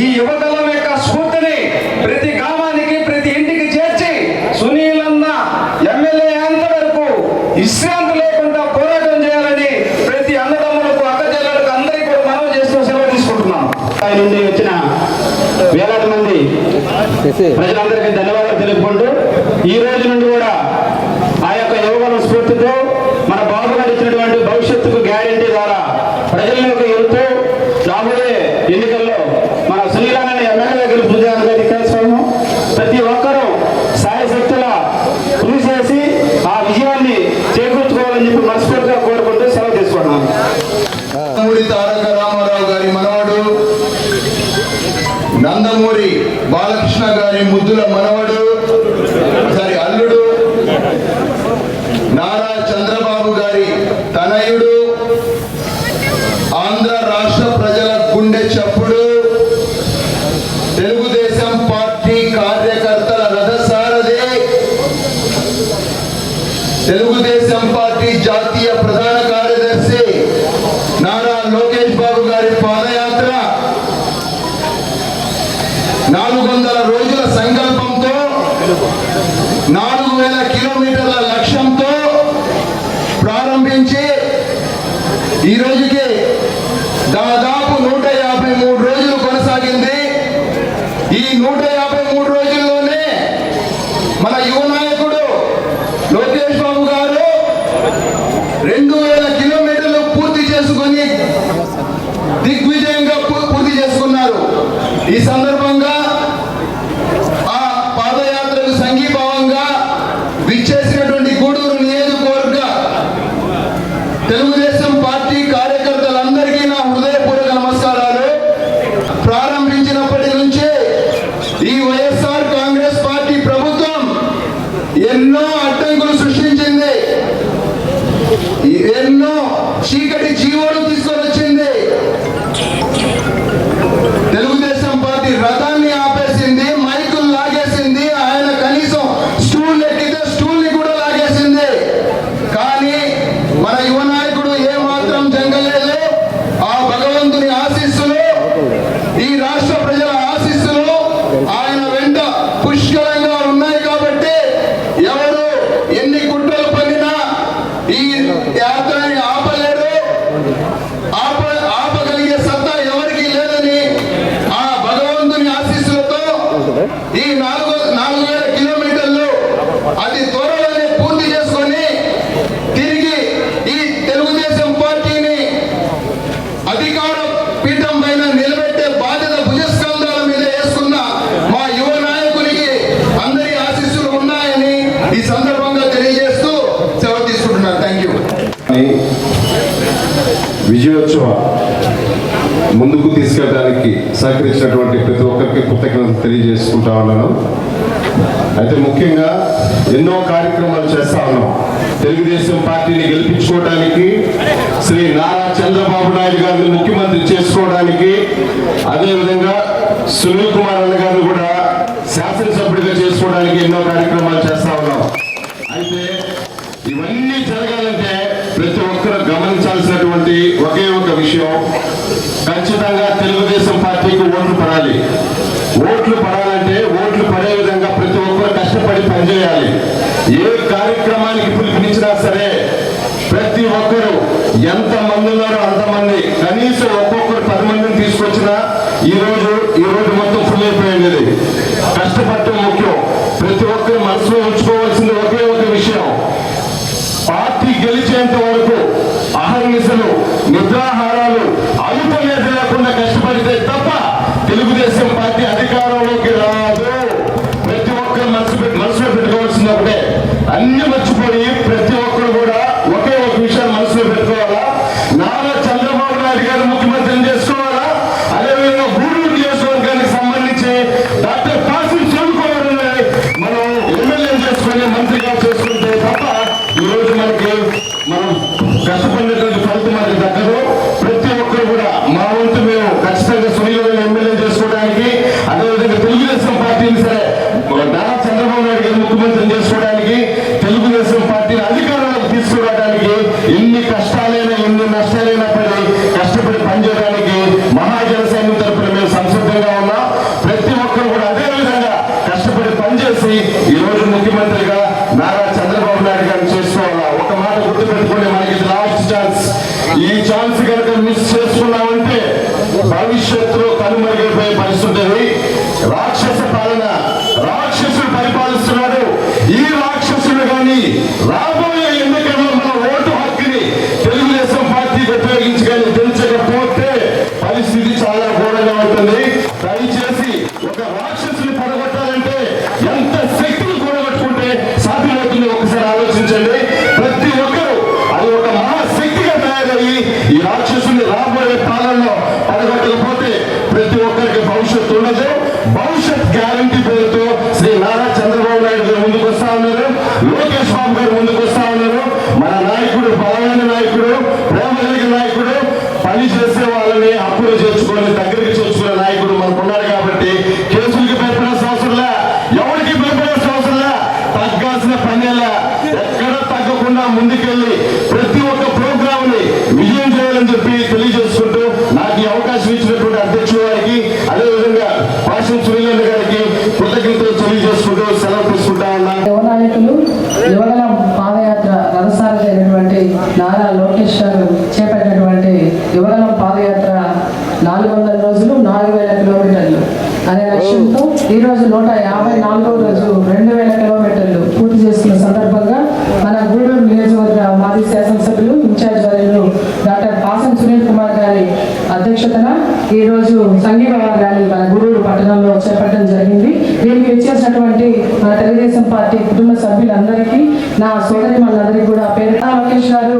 ఈ యువగలం యొక్క స్ఫూర్తిని ప్రతి గ్రామానికి ప్రతి ఇంటికి చేర్చి సునీల్ అన్న ఎమ్మెల్యే అయ్యేంత వరకు విశ్రాంతి లేకుండా పోరాటం చేయాలని ప్రతి అన్నదమ్ములకు, అక్కచెల్లెలకు అందరికీ కూడా మనం చేస్తూ సెలవు తీసుకుంటున్నాం. ఆయన నుండి వచ్చిన వేలాది మంది ప్రజలందరికీ ధన్యవాదాలు తెలుపుకుంటూ ఈ రోజు నుండి కూడా ఆ యొక్క యువగల స్ఫూర్తితో మన బాబు గారు ఇచ్చినటువంటి భవిష్యత్తుకు గ్యారెంటీ ద్వారా ప్రజల్లోకి వెళ్తూ రాబోయే ఎన్నికల్లో మన శ్రీరామని ఎమ్మెల్యే గెలుపుదానికి కలిసాము. ప్రతి ఒక్కరూ సాయశక్తుల కృషి చేసి ఆ విజయాన్ని చేకూర్చుకోవాలని చెప్పి మనస్ఫూర్తిగా కోరుకుంటూ సెలవు తీసుకున్నాను. తారక రామారావు గారి మనవడు, నందమూరి బాలకృష్ణ గారి ముద్దుల మనవడు, అల్లుడు, నారా చంద్రబాబు గారి తనయుడు, ఆంధ్ర రాష్ట్ర ప్రజల గుండె చప్పుడు, తెలుగుదేశం పార్టీ కార్యకర్తల రథసారథి, తెలుగుదేశం పార్టీ జాతీయ ప్రధాన కార్యదర్శి నారా లోకేష్ బాబు గారి పాదయాత్ర 400 రోజుల సంకల్పంతో కిలోమీటర్ల లక్ష్యంతో ప్రారంభించి ఈ రోజుకి దాదాపు 153 రోజులు కొనసాగింది. ఈ 153 రోజుల్లోనే మన యువ నాయకుడు లోకేష్ బాబు గారు 2000 కిలోమీటర్లు పూర్తి చేసుకొని దిగ్విజయంగా పూర్తి చేసుకున్నారు. ఈ సందర్భంగా ఆ పాదయాత్రకు సంఘీభావంగా విచ్చేసినటువంటి గూడూరు నియోజకవర్గ తెలుగుదేశం పార్టీ కార్యకర్తలందరికీ నా హృదయపూర్వక నమస్కారాలు. ప్రారంభించినప్పటి నుంచే ఈ వైఎస్ఆర్ కాంగ్రెస్ పార్టీ ప్రభుత్వం ఎన్నో అడ్డంకులు సృష్టించింది, ఎన్నో చీకటి జీవోలు తీసుకొని వచ్చింది. తెలుగుదేశం పార్టీ రథాన్ని ఆపేసింది, మైకులు లాగేసింది, ఆయన కనీసం స్టూల్ ఎక్కితే స్టూల్ ని కూడా లాగేసింది. కానీ మన యువ నాయకుడు ఏమాత్రం జంగలేదు. ఆ భగవంతుని ఆశీస్సులు, ఈ రాష్ట్ర ప్రజల ఆశీస్సులు ఆయన వెంట పుష్కలంగా ఉన్నాయి కాబట్టి ఎవరు ఎన్ని కుట్రలు పడినా ఈ యాత్రని ఆపలేరు. ఆపగలిగే సత్తా ఎవరికి లేదని ఆ భగవంతుని ఆశీస్సులతో ఈ 4000 కిలోమీటర్లు అతి త్వరలోనే పూర్తి చేసుకొని తిరిగి ఈ తెలుగుదేశం పార్టీని అధికార పీఠం పైన నిలబెట్టే బాధ్యత భుజస్కంధాల మీద వేసుకున్న మా యువ నాయకునికి అందరి ఆశీస్సులు ఉన్నాయని ఈ సందర్భంగా తెలియజేస్తూ సెలవు తీసుకుంటున్నాను. Thank you. విజయోత్సవ ముందుకు తీసుకెళ్ళడానికి సహకరించినటువంటి ప్రతి ఒక్కరికి కృతజ్ఞతలు తెలియజేసుకుంటా ఉన్నాను. అయితే ముఖ్యంగా ఎన్నో కార్యక్రమాలు చేస్తా ఉన్నాం. తెలుగుదేశం పార్టీని గెలిపించుకోవడానికి, శ్రీ నారా చంద్రబాబు నాయుడు గారిని ముఖ్యమంత్రి చేసుకోవడానికి, అదేవిధంగా సునీల్ కుమార్ అన్న గారిని కూడా శాసనసభ్యుడిగా చేసుకోవడానికి ఎన్నో కార్యక్రమాలు చేస్తా ఉన్నాం. అయితే ఇవన్నీ జరగాలంటే ప్రతి ఒక్కరు గమనించాల్సినటువంటి ఒకే ఒక విషయం, ఖచ్చితంగా తెలుగుదేశం పార్టీకి ఓట్లు పడాలి. ఓట్లు పడాలంటే ఓట్లు పడే విధంగా ప్రతి ఒక్కరు కష్టపడి పనిచేయాలి. ఏ కార్యక్రమానికి పిలుపునిచ్చినా సరే ప్రతి ఒక్కరు ఎంత మంది ఉన్నారో అంతమంది, కనీసం ఒక్కొక్కరు 10 మందిని తీసుకొచ్చినా ఈ రోజు మొత్తం ఫుల్ అయిపోయింది. కష్టపడటం ముఖ్యం. ప్రతి ఒక్కరు మనసులో ఉంచుకోవాల్సింది ఒకే ఒక విషయం, పార్టీ గెలిచేంత వరకు అహర్నిశలు నిద్రాహారాలు అలుపలేదు లేకుండా కష్టపడితే తప్ప తెలుగుదేశం పార్టీ అధికారంలోకి రాదు. ప్రతి ఒక్కరు మనసులో పెట్టుకోవాల్సింది ఒకటే, అన్ని మర్చిపోయి ప్రతి ఒక్కరు కూడా ఒకే ఒక విషయాన్ని మనసులో పెట్టుకోవాలా, నారా చంద్రబాబు నాయుడు గారు ముఖ్యమంత్రిని చేసుకోవాలా, అదేవిధంగా గూడూరు నియోజకవర్గానికి సంబంధించి డాక్టర్ కాసిం చదువుకోవాలని మనం ఎమ్మెల్యే చేసుకుని మంత్రిగా చేసుకుంటే తప్ప ఈరోజు మనం కష్టపడినటువంటి ఫలితం మనకి దక్కదు. ప్రతి ఒక్కరు కూడా మా వంతు మేము ఖచ్చితంగా సునీలను ఎమ్మెల్యే చేసుకోవడానికి, అదేవిధంగా తెలుగుదేశం పార్టీని సరే నారా చంద్రబాబు నాయుడు గారు ముఖ్యమంత్రిని చేసుకోవడానికి, తెలుగుదేశం పార్టీని అధికారంలోకి తీసుకురావడానికి ఎన్ని కష్టాలైనా ఎన్ని నష్టాలైనా పడి కష్టపడి పనిచేయడానికి మహాజన సైన్యం తరఫున మేము సంసిద్ధంగా ఉన్నాం. ప్రతి ఒక్కరు కూడా అదే విధంగా కష్టపడి పనిచేసి ఈ రోజు ముఖ్యమంత్రిగా నారా చంద్రబాబు నాయుడు గారిని చేసుకోవాలా. ఒక మాట గుర్తుపెట్టుకుంటే మనకి లాస్ట్ ఛాన్స్. ఈ ఛాన్స్ కనుక మిస్ చేసుకున్నామంటే భవిష్యత్తులో కనుమరుగైపోయే పరిస్థితి ఉంటుంది. రాక్షస పాలన, రాక్షసుడు పరిపాలిస్తున్నాడు. ఈ రాక్షసుడు కానీ రాబోయే ఎన్నికల్లో మన ఓటు హక్కుని తెలుగుదేశం పార్టీకి ఉపయోగించుకొని గెలిచకపోతే పరిస్థితి చాలా ఘోరంగా ఉంటుంది. దయచేసి ఒక రాక్షసుని పడగొట్టాలంటే ఎంత శక్తిని కూడగట్టుకుంటే సాధ్యమవుతుంది ఒకసారి ఆలోచించండి. ప్రతి ఒక్కరూ అది ఒక మహాశక్తిగా తయారయ్యి ఈ రాక్షసుని రాబోయే పాలనలో పడగొట్టకపోతే ప్రతి ఒక్కరికి భవిష్యత్తు ఉండదు. భవిష్యత్ గ్యారంటీ పేరుతో శ్రీ నారా చంద్రబాబు నాయుడు గారు ముందుకు వస్తా ఉన్నారు, లోకేష్ బాబు గారు ముందుకు వస్తా ఉన్నారు. మన నాయకుడు బలమైన నాయకుడు, ప్రేమ కలిగిన నాయకుడు, పని చేసే వాళ్ళని అప్పులు చేర్చుకొని దగ్గరికి చేర్చుకునే నాయకుడు మనకున్నాడు. కాబట్టి కేసులకి భయపడాల్సిన అవసరంలా, ఎవరికి భయపడాల్సిన అవసరంలా, తగ్గాల్సిన పనేలా ఎక్కడ తగ్గకుండా ముందుకెళ్ళి ప్రతి ఒక్క ప్రోగ్రామ్ ని విజయం చేయాలని చెప్పి తెలియజేసుకుంటూ నాకు ఈ అవకాశం ఇచ్చినటువంటి అధ్యక్షుల వారికి, అదేవిధంగా పాషం సునీల్ గారికి కృతజ్ఞతలు తెలియజేసుకుంటూ సెలవు తీసుకుంటా ఉన్నా. నాయకులు యువగలం పాదయాత్ర రథసారథి అయినటువంటి నారా లోకేష్ గారు చేపట్టినటువంటి యువగలం పాదయాత్ర 400 రోజులు 4000 కిలోమీటర్లు అనే లక్ష్యంతో ఈరోజు 154వ రోజు 2000 కిలోమీటర్లు పూర్తి చేసుకున్న సందర్భంగా మన గూడూరు నియోజకవర్గ మాజీ శాసనసభ్యులు ఇన్ఛార్జ్ వర్యులు డాక్టర్ పాసం సునీల్ కుమార్ గారి అధ్యక్షతన ఈరోజు సంఘీభావ ర్యాలీ మన గూడూరు పట్టణంలో చేపట్టడం జరిగింది. దీనికి వచ్చేసినటువంటి మన తెలుగుదేశం పార్టీ కుటుంబ సభ్యులందరికీ, నా సోదరి మనందరికీ కూడా పేరు లోకేష్ గారు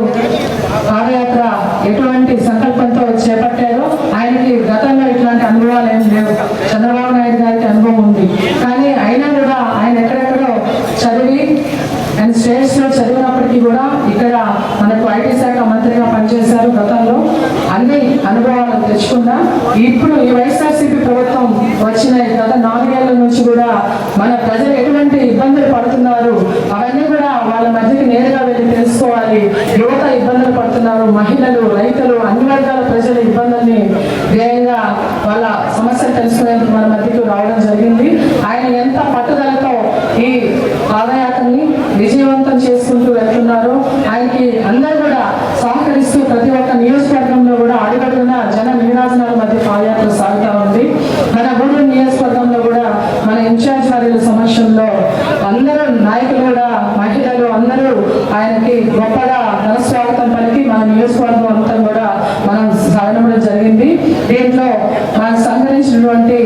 పాదయాత్ర ఎటువంటి సంకల్పంతో చేపట్టారో ఆయనకి గతంలో ఇట్లాంటి అనుభవాలు ఏం లేవు. చంద్రబాబు నాయుడు గారికి అనుభవం ఉంది, కానీ అయినా కూడా ఆయన ఎక్కడెక్కడో చదివి ఆయన స్టేట్స్ లో చదివినప్పటికీ కూడా ఇక్కడ మనకు ఐటీ శాఖ మంత్రిగా పనిచేశారు. గతంలో అన్ని అనుభవాలు తెచ్చుకున్నా ఇప్పుడు ఈ వైఎస్ఆర్సీపీ ప్రభుత్వం వచ్చిన గత 4 ఏళ్ల నుంచి కూడా మన ప్రజలు ఎటువంటి ఇబ్బందులు పడుతున్నారు అవన్నీ కూడా వాళ్ళ మధ్యకి నేరుగా వెళ్ళి తెలుసుకోవాలి. యువత ఇబ్బందులు పడుతున్నారు, మహిళలు, రైతులు, అన్ని వర్గాల ప్రజల ఇబ్బందుల్ని ధ్యేయంగా వాళ్ళ సమస్యలు తెలుసుకునేందుకు మన మధ్యకు రావడం జరిగింది. ఆయన ఎంత పట్టుదలతో ఈ పాదయాత్రని విజయవంతం చేసుకుంటూ వెళ్తున్నారు. ఆయనకి అందరూ కూడా సహకరిస్తూ ప్రతి ఒక్క నియోజకవర్గంలో కూడా అడుగడుగున జన నీరాజనాల మధ్య పాదయాత్ర సాగుతూ ఉంది. మన గూడూరు నియోజకవర్గంలో కూడా మన ఇన్ఛార్జ్ వారి సమక్షంలో అందరూ నాయకులు కూడా, మహిళలు అందరూ ఆయనకి గొప్పగా ఘనస్వాగతం పలికి మన నియోజకవర్గం అంతా కూడా మనం సాగడం జరిగింది. దీంట్లో మనకు సహకరించినటువంటి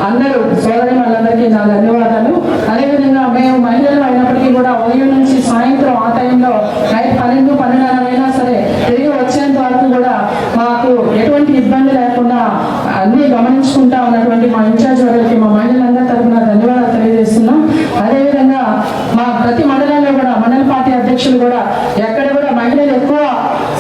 అందరూ సోదరి వాళ్ళందరికీ నా ధన్యవాదాలు. అదేవిధంగా మేము మహిళలు అయినప్పటికీ కూడా ఉదయం నుంచి సాయంత్రం ఆ టైంలో నైట్ 12-12:30 అయినా సరే తిరిగి వచ్చేంత వరకు కూడా మాకు ఎటువంటి ఇబ్బంది లేకుండా అన్ని గమనించుకుంటా ఉన్నటువంటి మా ఇన్ఛార్జ్ వారికి మా మహిళలందరి తరఫున ధన్యవాదాలు తెలియజేస్తున్నాం. అదేవిధంగా మా ప్రతి మండలంలో కూడా మండల పార్టీ అధ్యక్షులు కూడా ఎక్కడ కూడా మహిళలు ఎక్కువ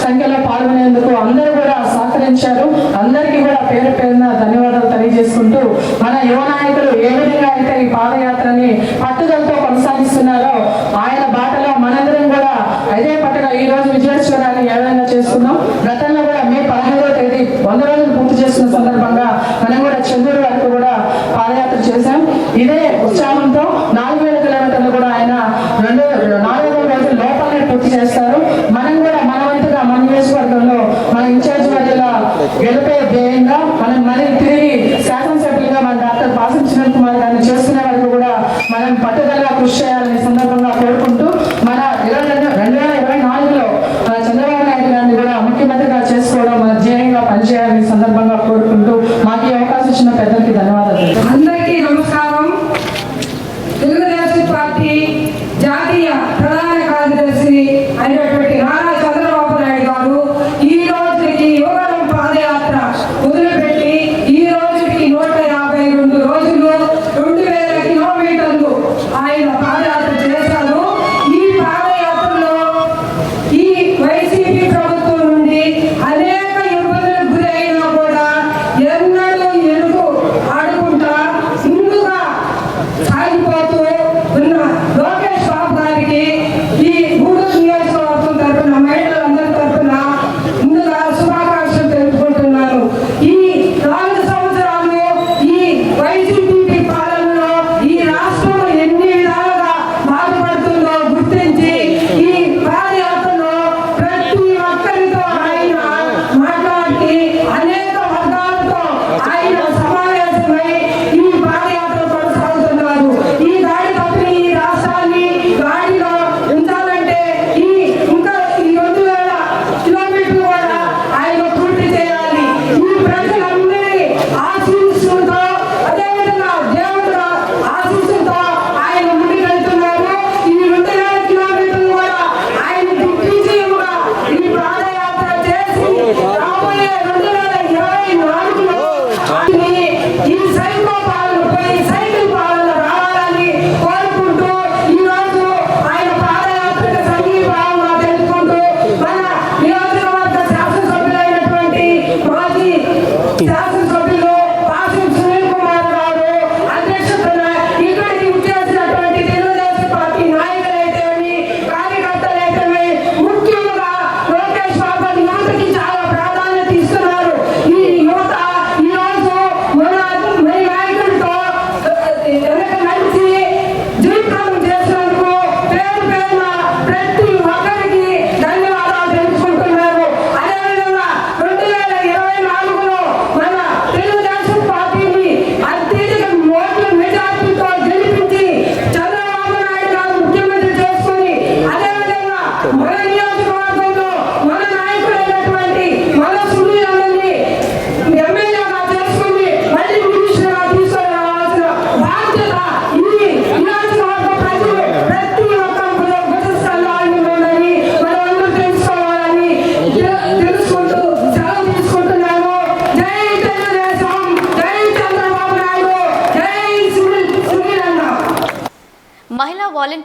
సంఖ్యలో పాల్గొనేందుకు అందరూ కూడా సహకరించారు. అందరికీ కూడా పేరు పేరున ధన్యవాదాలు తెలియజేసుకుంటూ మన యువ నాయకులు ఏ విధంగా అయితే ఈ పాదయాత్రని పట్టుదలతో కొనసాగిస్తున్నారో ఆయన బాటలో మనందరం కూడా అదే పట్టుగా ఈ రోజు విజయోత్సవాన్ని ఏ విధంగా చేసుకున్నాం. గతంలో కూడా మే 15వ తేదీ 100 రోజులు పూర్తి చేసుకున్న సందర్భంగా మనం కూడా చెందూరు వరకు కూడా పాదయాత్ర చేశాం. ఇదే ఉత్సాహంతో 4000 కిలోమీటర్లు కూడా ఆయన 400 రోజుల లోపలనే పూర్తి చేస్తారు. మనం కూడా మన వంతుగా మన నియోజకవర్గంలో మన ఇన్ఛార్జ్ వారిలా గెలిపే ధ్యేయంగా మనం మళ్ళీ తిరిగి శాసనసభ్యులుగా మన డాక్టర్ పాసం సునీల్ కుమార్ గారిని చేసుకునే వరకు కూడా మనం పట్టుదలగా కృషి చేయాలని సందర్భంగా కోరుకుంటూ మన 2024లో మన చంద్రబాబు నాయుడు గారిని కూడా ముఖ్యమంత్రిగా చేసుకోవడం మన ధ్యేయంగా పనిచేయాలని సందర్భంగా కోరుకుంటూ మాకు ఈ అవకాశం ఇచ్చిన పెద్దలకి ధన్యవాదాలు. అందరికీ నమస్కారం. తెలుగుదేశం పార్టీ జాతీయ ప్రధాన కార్యదర్శి అయినటువంటి నారా చంద్రబాబు నాయుడు గారు ఈ రోజుకి యువగలం పాదయాత్ర మొదలుపెట్టి ఈ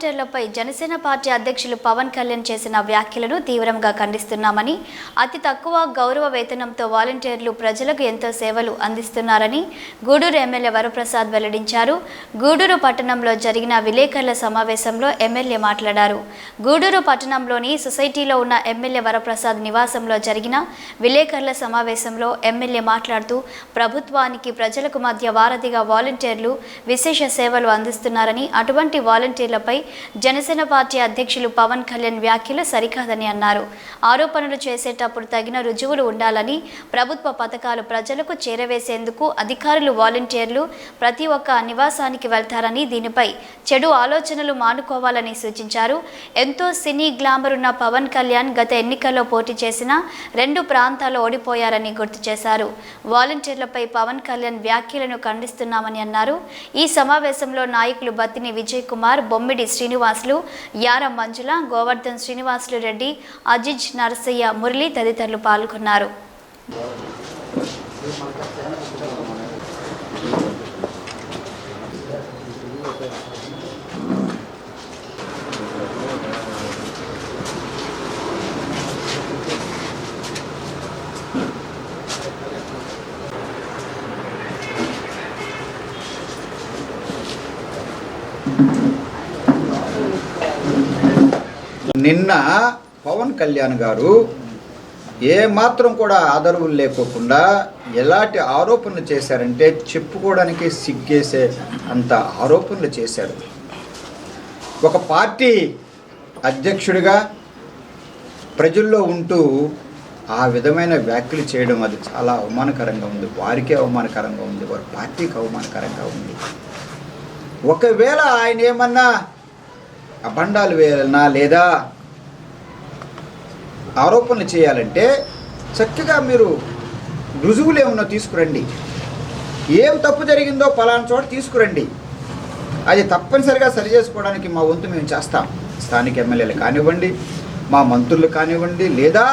వాలంటీర్లపై జనసేన పార్టీ అధ్యక్షులు పవన్ కళ్యాణ్ చేసిన వ్యాఖ్యలను తీవ్రంగా ఖండిస్తున్నామని, అతి తక్కువ గౌరవ వేతనంతో వాలంటీర్లు ప్రజలకు ఎంతో సేవలు అందిస్తున్నారని గూడూరు ఎమ్మెల్యే వరప్రసాద్ వెల్లడించారు. గూడూరు పట్టణంలో జరిగిన విలేకరుల సమావేశంలో ఎమ్మెల్యే మాట్లాడారు. గూడూరు పట్టణంలోని సొసైటీలో ఉన్న ఎమ్మెల్యే వరప్రసాద్ నివాసంలో జరిగిన విలేకరుల సమావేశంలో ఎమ్మెల్యే మాట్లాడుతూ ప్రభుత్వానికి ప్రజలకు మధ్య వారధిగా వాలంటీర్లు విశేష సేవలు అందిస్తున్నారని, అటువంటి వాలంటీర్లపై జనసేన పార్టీ అధ్యక్షులు పవన్ కళ్యాణ్ వ్యాఖ్యలు సరికాదని అన్నారు. ఆరోపణలు చేసేటప్పుడు తగిన రుజువులు ఉండాలని, ప్రభుత్వ పథకాలు ప్రజలకు చేరవేసేందుకు అధికారులు వాలంటీర్లు ప్రతి ఒక్క నివాసానికి వెళ్తారని, దీనిపై చెడు ఆలోచనలు మానుకోవాలని సూచించారు. ఎంతో సినీ గ్లామర్ ఉన్న పవన్ కళ్యాణ్ గత ఎన్నికల్లో పోటీ చేసిన 2 ప్రాంతాల్లో ఓడిపోయారని గుర్తు చేశారు. వాలంటీర్లపై పవన్ కళ్యాణ్ వ్యాఖ్యలను ఖండిస్తున్నామని అన్నారు. ఈ సమావేశంలో నాయకులు బత్తిని విజయ్ కుమార్, బొమ్మిడి శ్రీనివాసులు, యారం మంజుల, గోవర్ధన్ శ్రీనివాసులు రెడ్డి, అజిజ్ నరసయ్య, మురళి తదితరులు పాల్గొన్నారు. నిన్న పవన్ కళ్యాణ్ గారు ఏమాత్రం కూడా ఆదరవులు లేకోకుండా ఎలాంటి ఆరోపణలు చేశారంటే చెప్పుకోవడానికి సిగ్గేసే అంత ఆరోపణలు చేశారు. ఒక పార్టీ అధ్యక్షుడిగా ప్రజల్లో ఉంటూ ఆ విధమైన వ్యాఖ్యలు చేయడం అది చాలా అవమానకరంగా ఉంది. వారికే అవమానకరంగా ఉంది, వారి పార్టీకి అవమానకరంగా ఉంది. ఒకవేళ ఆయన ఏమన్నా అబండాలు వేయాలన్నా లేదా ఆరోపణలు చేయాలంటే చక్కగా మీరు రుజువులు ఏమన్నా తీసుకురండి. ఏం తప్పు జరిగిందో పలానా చోట తీసుకురండి. అది తప్పనిసరిగా సరి చేసుకోవడానికి మా వంతు మేము చేస్తాం. స్థానిక ఎమ్మెల్యేలు కానివ్వండి, మా మంత్రులు కానివ్వండి, లేదా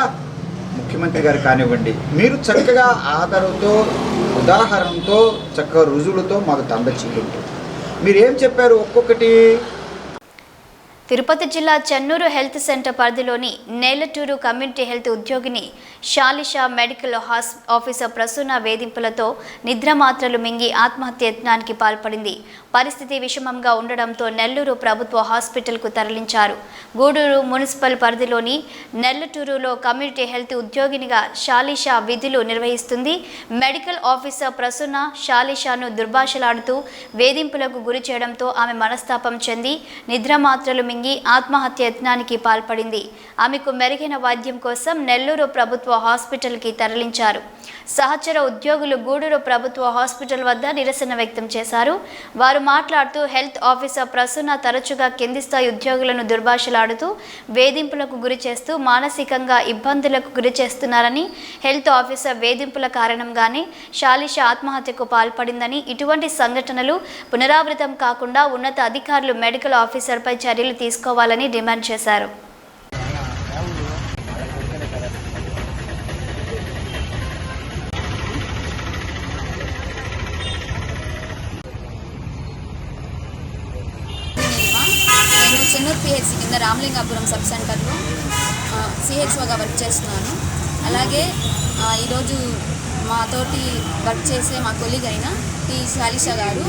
ముఖ్యమంత్రి గారు కానివ్వండి, మీరు చక్కగా ఆధారంతో ఉదాహరణతో చక్కగా రుజువులతో మాకు తందచేయండి. మీరు ఏం చెప్పారు ఒక్కొక్కటి. తిరుపతి జిల్లా చెన్నూరు హెల్త్ సెంటర్ పరిధిలోని నేలటూరు కమ్యూనిటీ హెల్త్ ఉద్యోగిని షాలిషా మెడికల్ ఆఫీసర్ ప్రసూన వేధింపులతో నిద్రమాత్రలు మింగి ఆత్మహత్య యత్నానికి పాల్పడింది. పరిస్థితి విషమంగా ఉండడంతో నెల్లూరు ప్రభుత్వ హాస్పిటల్కు తరలించారు. గూడూరు మున్సిపల్ పరిధిలోని నెల్లటూరులో కమ్యూనిటీ హెల్త్ ఉద్యోగినిగా షాలిషా విధులు నిర్వహిస్తుంది. మెడికల్ ఆఫీసర్ ప్రసూన షాలిషాను దుర్భాషలాడుతూ వేధింపులకు గురి చేయడంతో ఆమె మనస్తాపం చెంది నిద్రమాత్రలు మింగి ఆత్మహత్య యత్నానికి పాల్పడింది. ఆమెకు మెరుగైన వైద్యం కోసం నెల్లూరు ప్రభుత్వ హాస్పిటల్కి తరలించారు. సహచర ఉద్యోగులు గూడూరు ప్రభుత్వ హాస్పిటల్ వద్ద నిరసన వ్యక్తం చేశారు. వారు మాట్లాడుతూ హెల్త్ ఆఫీసర్ ప్రసూన తరచుగా కింది స్థాయి ఉద్యోగులను దుర్భాషలాడుతూ వేధింపులకు గురి చేస్తూ మానసికంగా ఇబ్బందులకు గురి చేస్తున్నారని, హెల్త్ ఆఫీసర్ వేధింపుల కారణంగానే షాలిష ఆత్మహత్యకు పాల్పడిందని, ఇటువంటి సంఘటనలు పునరావృతం కాకుండా ఉన్నత అధికారులు మెడికల్ ఆఫీసర్పై చర్యలు తీసుకోవాలని డిమాండ్ చేశారు. నేను చెన్నూరు పిహెచ్సి కింద రామలింగాపురం సబ్ సెంటర్లో సిహెచ్ఓగా వర్క్ చేస్తున్నాను. అలాగే ఈరోజు మాతోటి వర్క్ చేసే మా కొలీగ్ అయిన టి షాలిష గారు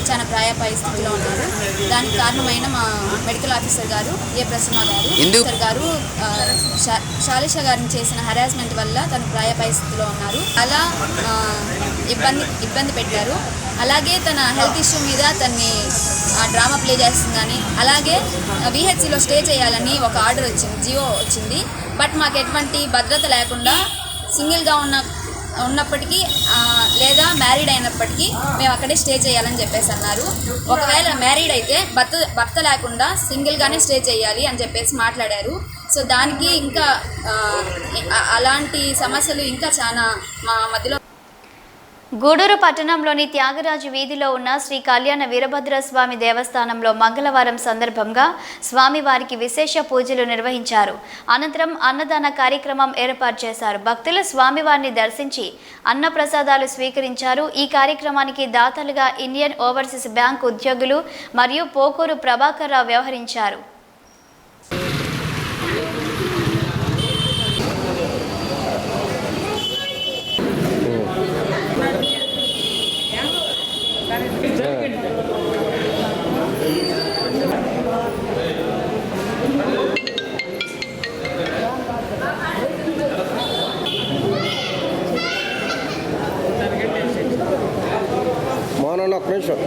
చాలా ప్రాయాపాయ స్థితిలో ఉన్నారు. దానికి కారణమైన మా మెడికల్ ఆఫీసర్ గారు ప్రసన్న గారు షాలిష గారిని చేసిన హెరాస్మెంట్ వల్ల తను ప్రాయాపాయ స్థితిలో ఉన్నారు. అలా ఇబ్బంది పెట్టారు. అలాగే తన హెల్త్ ఇష్యూ మీద తన్ని డ్రామా ప్లే చేస్తుందని, అలాగే విహెచ్సిలో స్టే చేయాలని ఒక ఆర్డర్ వచ్చింది, జియో వచ్చింది. బట్ మాకు ఎటువంటి భద్రత లేకుండా సింగిల్గా ఉన్నప్పటికీ లేదా మ్యారీడ్ అయినప్పటికీ మేము అక్కడే స్టే చేయాలని చెప్పేసి అన్నారు. ఒకవేళ మ్యారీడ్ అయితే భర్త లేకుండా సింగిల్గానే స్టే చేయాలి అని చెప్పేసి మాట్లాడారు. సో దానికి ఇంకా అలాంటి సమస్యలు ఇంకా చాలా మా మధ్యలో. గూడూరు పట్టణంలోని త్యాగరాజు వీధిలో ఉన్న శ్రీ కళ్యాణ వీరభద్రస్వామి దేవస్థానంలో మంగళవారం సందర్భంగా స్వామివారికి విశేష పూజలు నిర్వహించారు. అనంతరం అన్నదాన కార్యక్రమం ఏర్పాటు చేశారు. భక్తులు స్వామివారిని దర్శించి అన్నప్రసాదాలు స్వీకరించారు. ఈ కార్యక్రమానికి దాతలుగా ఇండియన్ ఓవర్సీస్ బ్యాంక్ ఉద్యోగులు మరియు పోకూరు ప్రభాకర్ రావు వ్యవహరించారు. మోనన్న ఒక నిమిషం.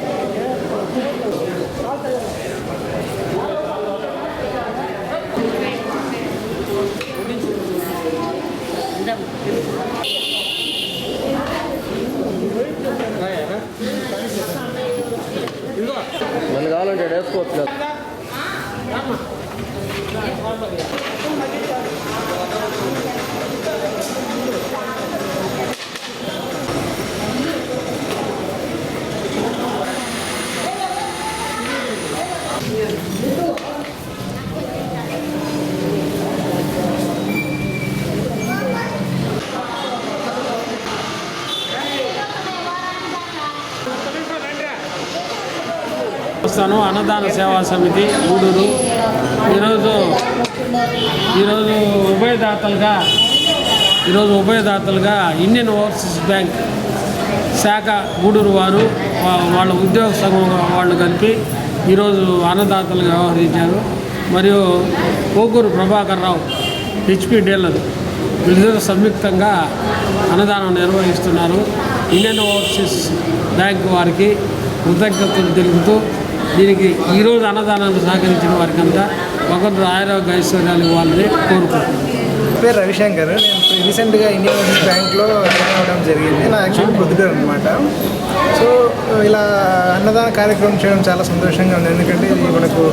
నన్ను కావాలంటే వేసుకోవచ్చు. అన్నదాన సేవా సమితి గూడూరు ఈరోజు ఉభయదాతలుగా ఇండియన్ ఓవర్సీస్ బ్యాంక్ శాఖ గూడూరు వారు వాళ్ళ ఉద్యోగ సంఘం వాళ్ళు కలిపి ఈరోజు అన్నదాతలుగా వ్యవహరించారు. మరియు పోకూరు ప్రభాకర్ రావు హెచ్పి డీలర్ వీళ్ళిద్దరూ సంయుక్తంగా అన్నదానం నిర్వహిస్తున్నారు. ఇండియన్ ఓవర్సీస్ బ్యాంక్ వారికి కృతజ్ఞతలు తెలుపుతూ దీనికి ఈరోజు అన్నదానాన్ని సహకరించిన వారికి అంతా భగవంతుడు ఆరోగ్య ఐశ్వర్యాలు ఇవ్వాలని కోరుకుంటున్నాను. పేరు రవిశంకర్. నేను రీసెంట్గా ఇండియన్ ఓవర్సీస్ బ్యాంక్లో జాయిన్ అవ్వడం జరిగింది. నా యాక్చువల్లీ ప్రొద్దుటూరు అనమాట. సో ఇలా అన్నదాన కార్యక్రమం చేయడం చాలా సంతోషంగా ఉంది. ఎందుకంటే ఇది మనకు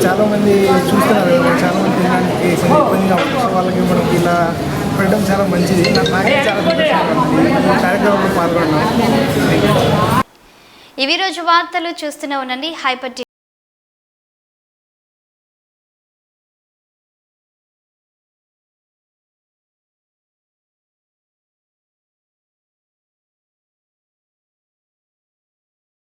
చాలామంది చూస్తున్నారు, చాలామంది తినడానికి ఇబ్బందిగా ఉంటుంది. సో వాళ్ళకి మనకి ఇలా పెట్టడం చాలా మంచిది. నాకే చాలా సంతోషంగా ఉంది ఈ కార్యక్రమంలో పాల్గొనడం. ఇవి రోజు వార్తలు చూస్తూనే ఉండండి హైపర్ టీవీ.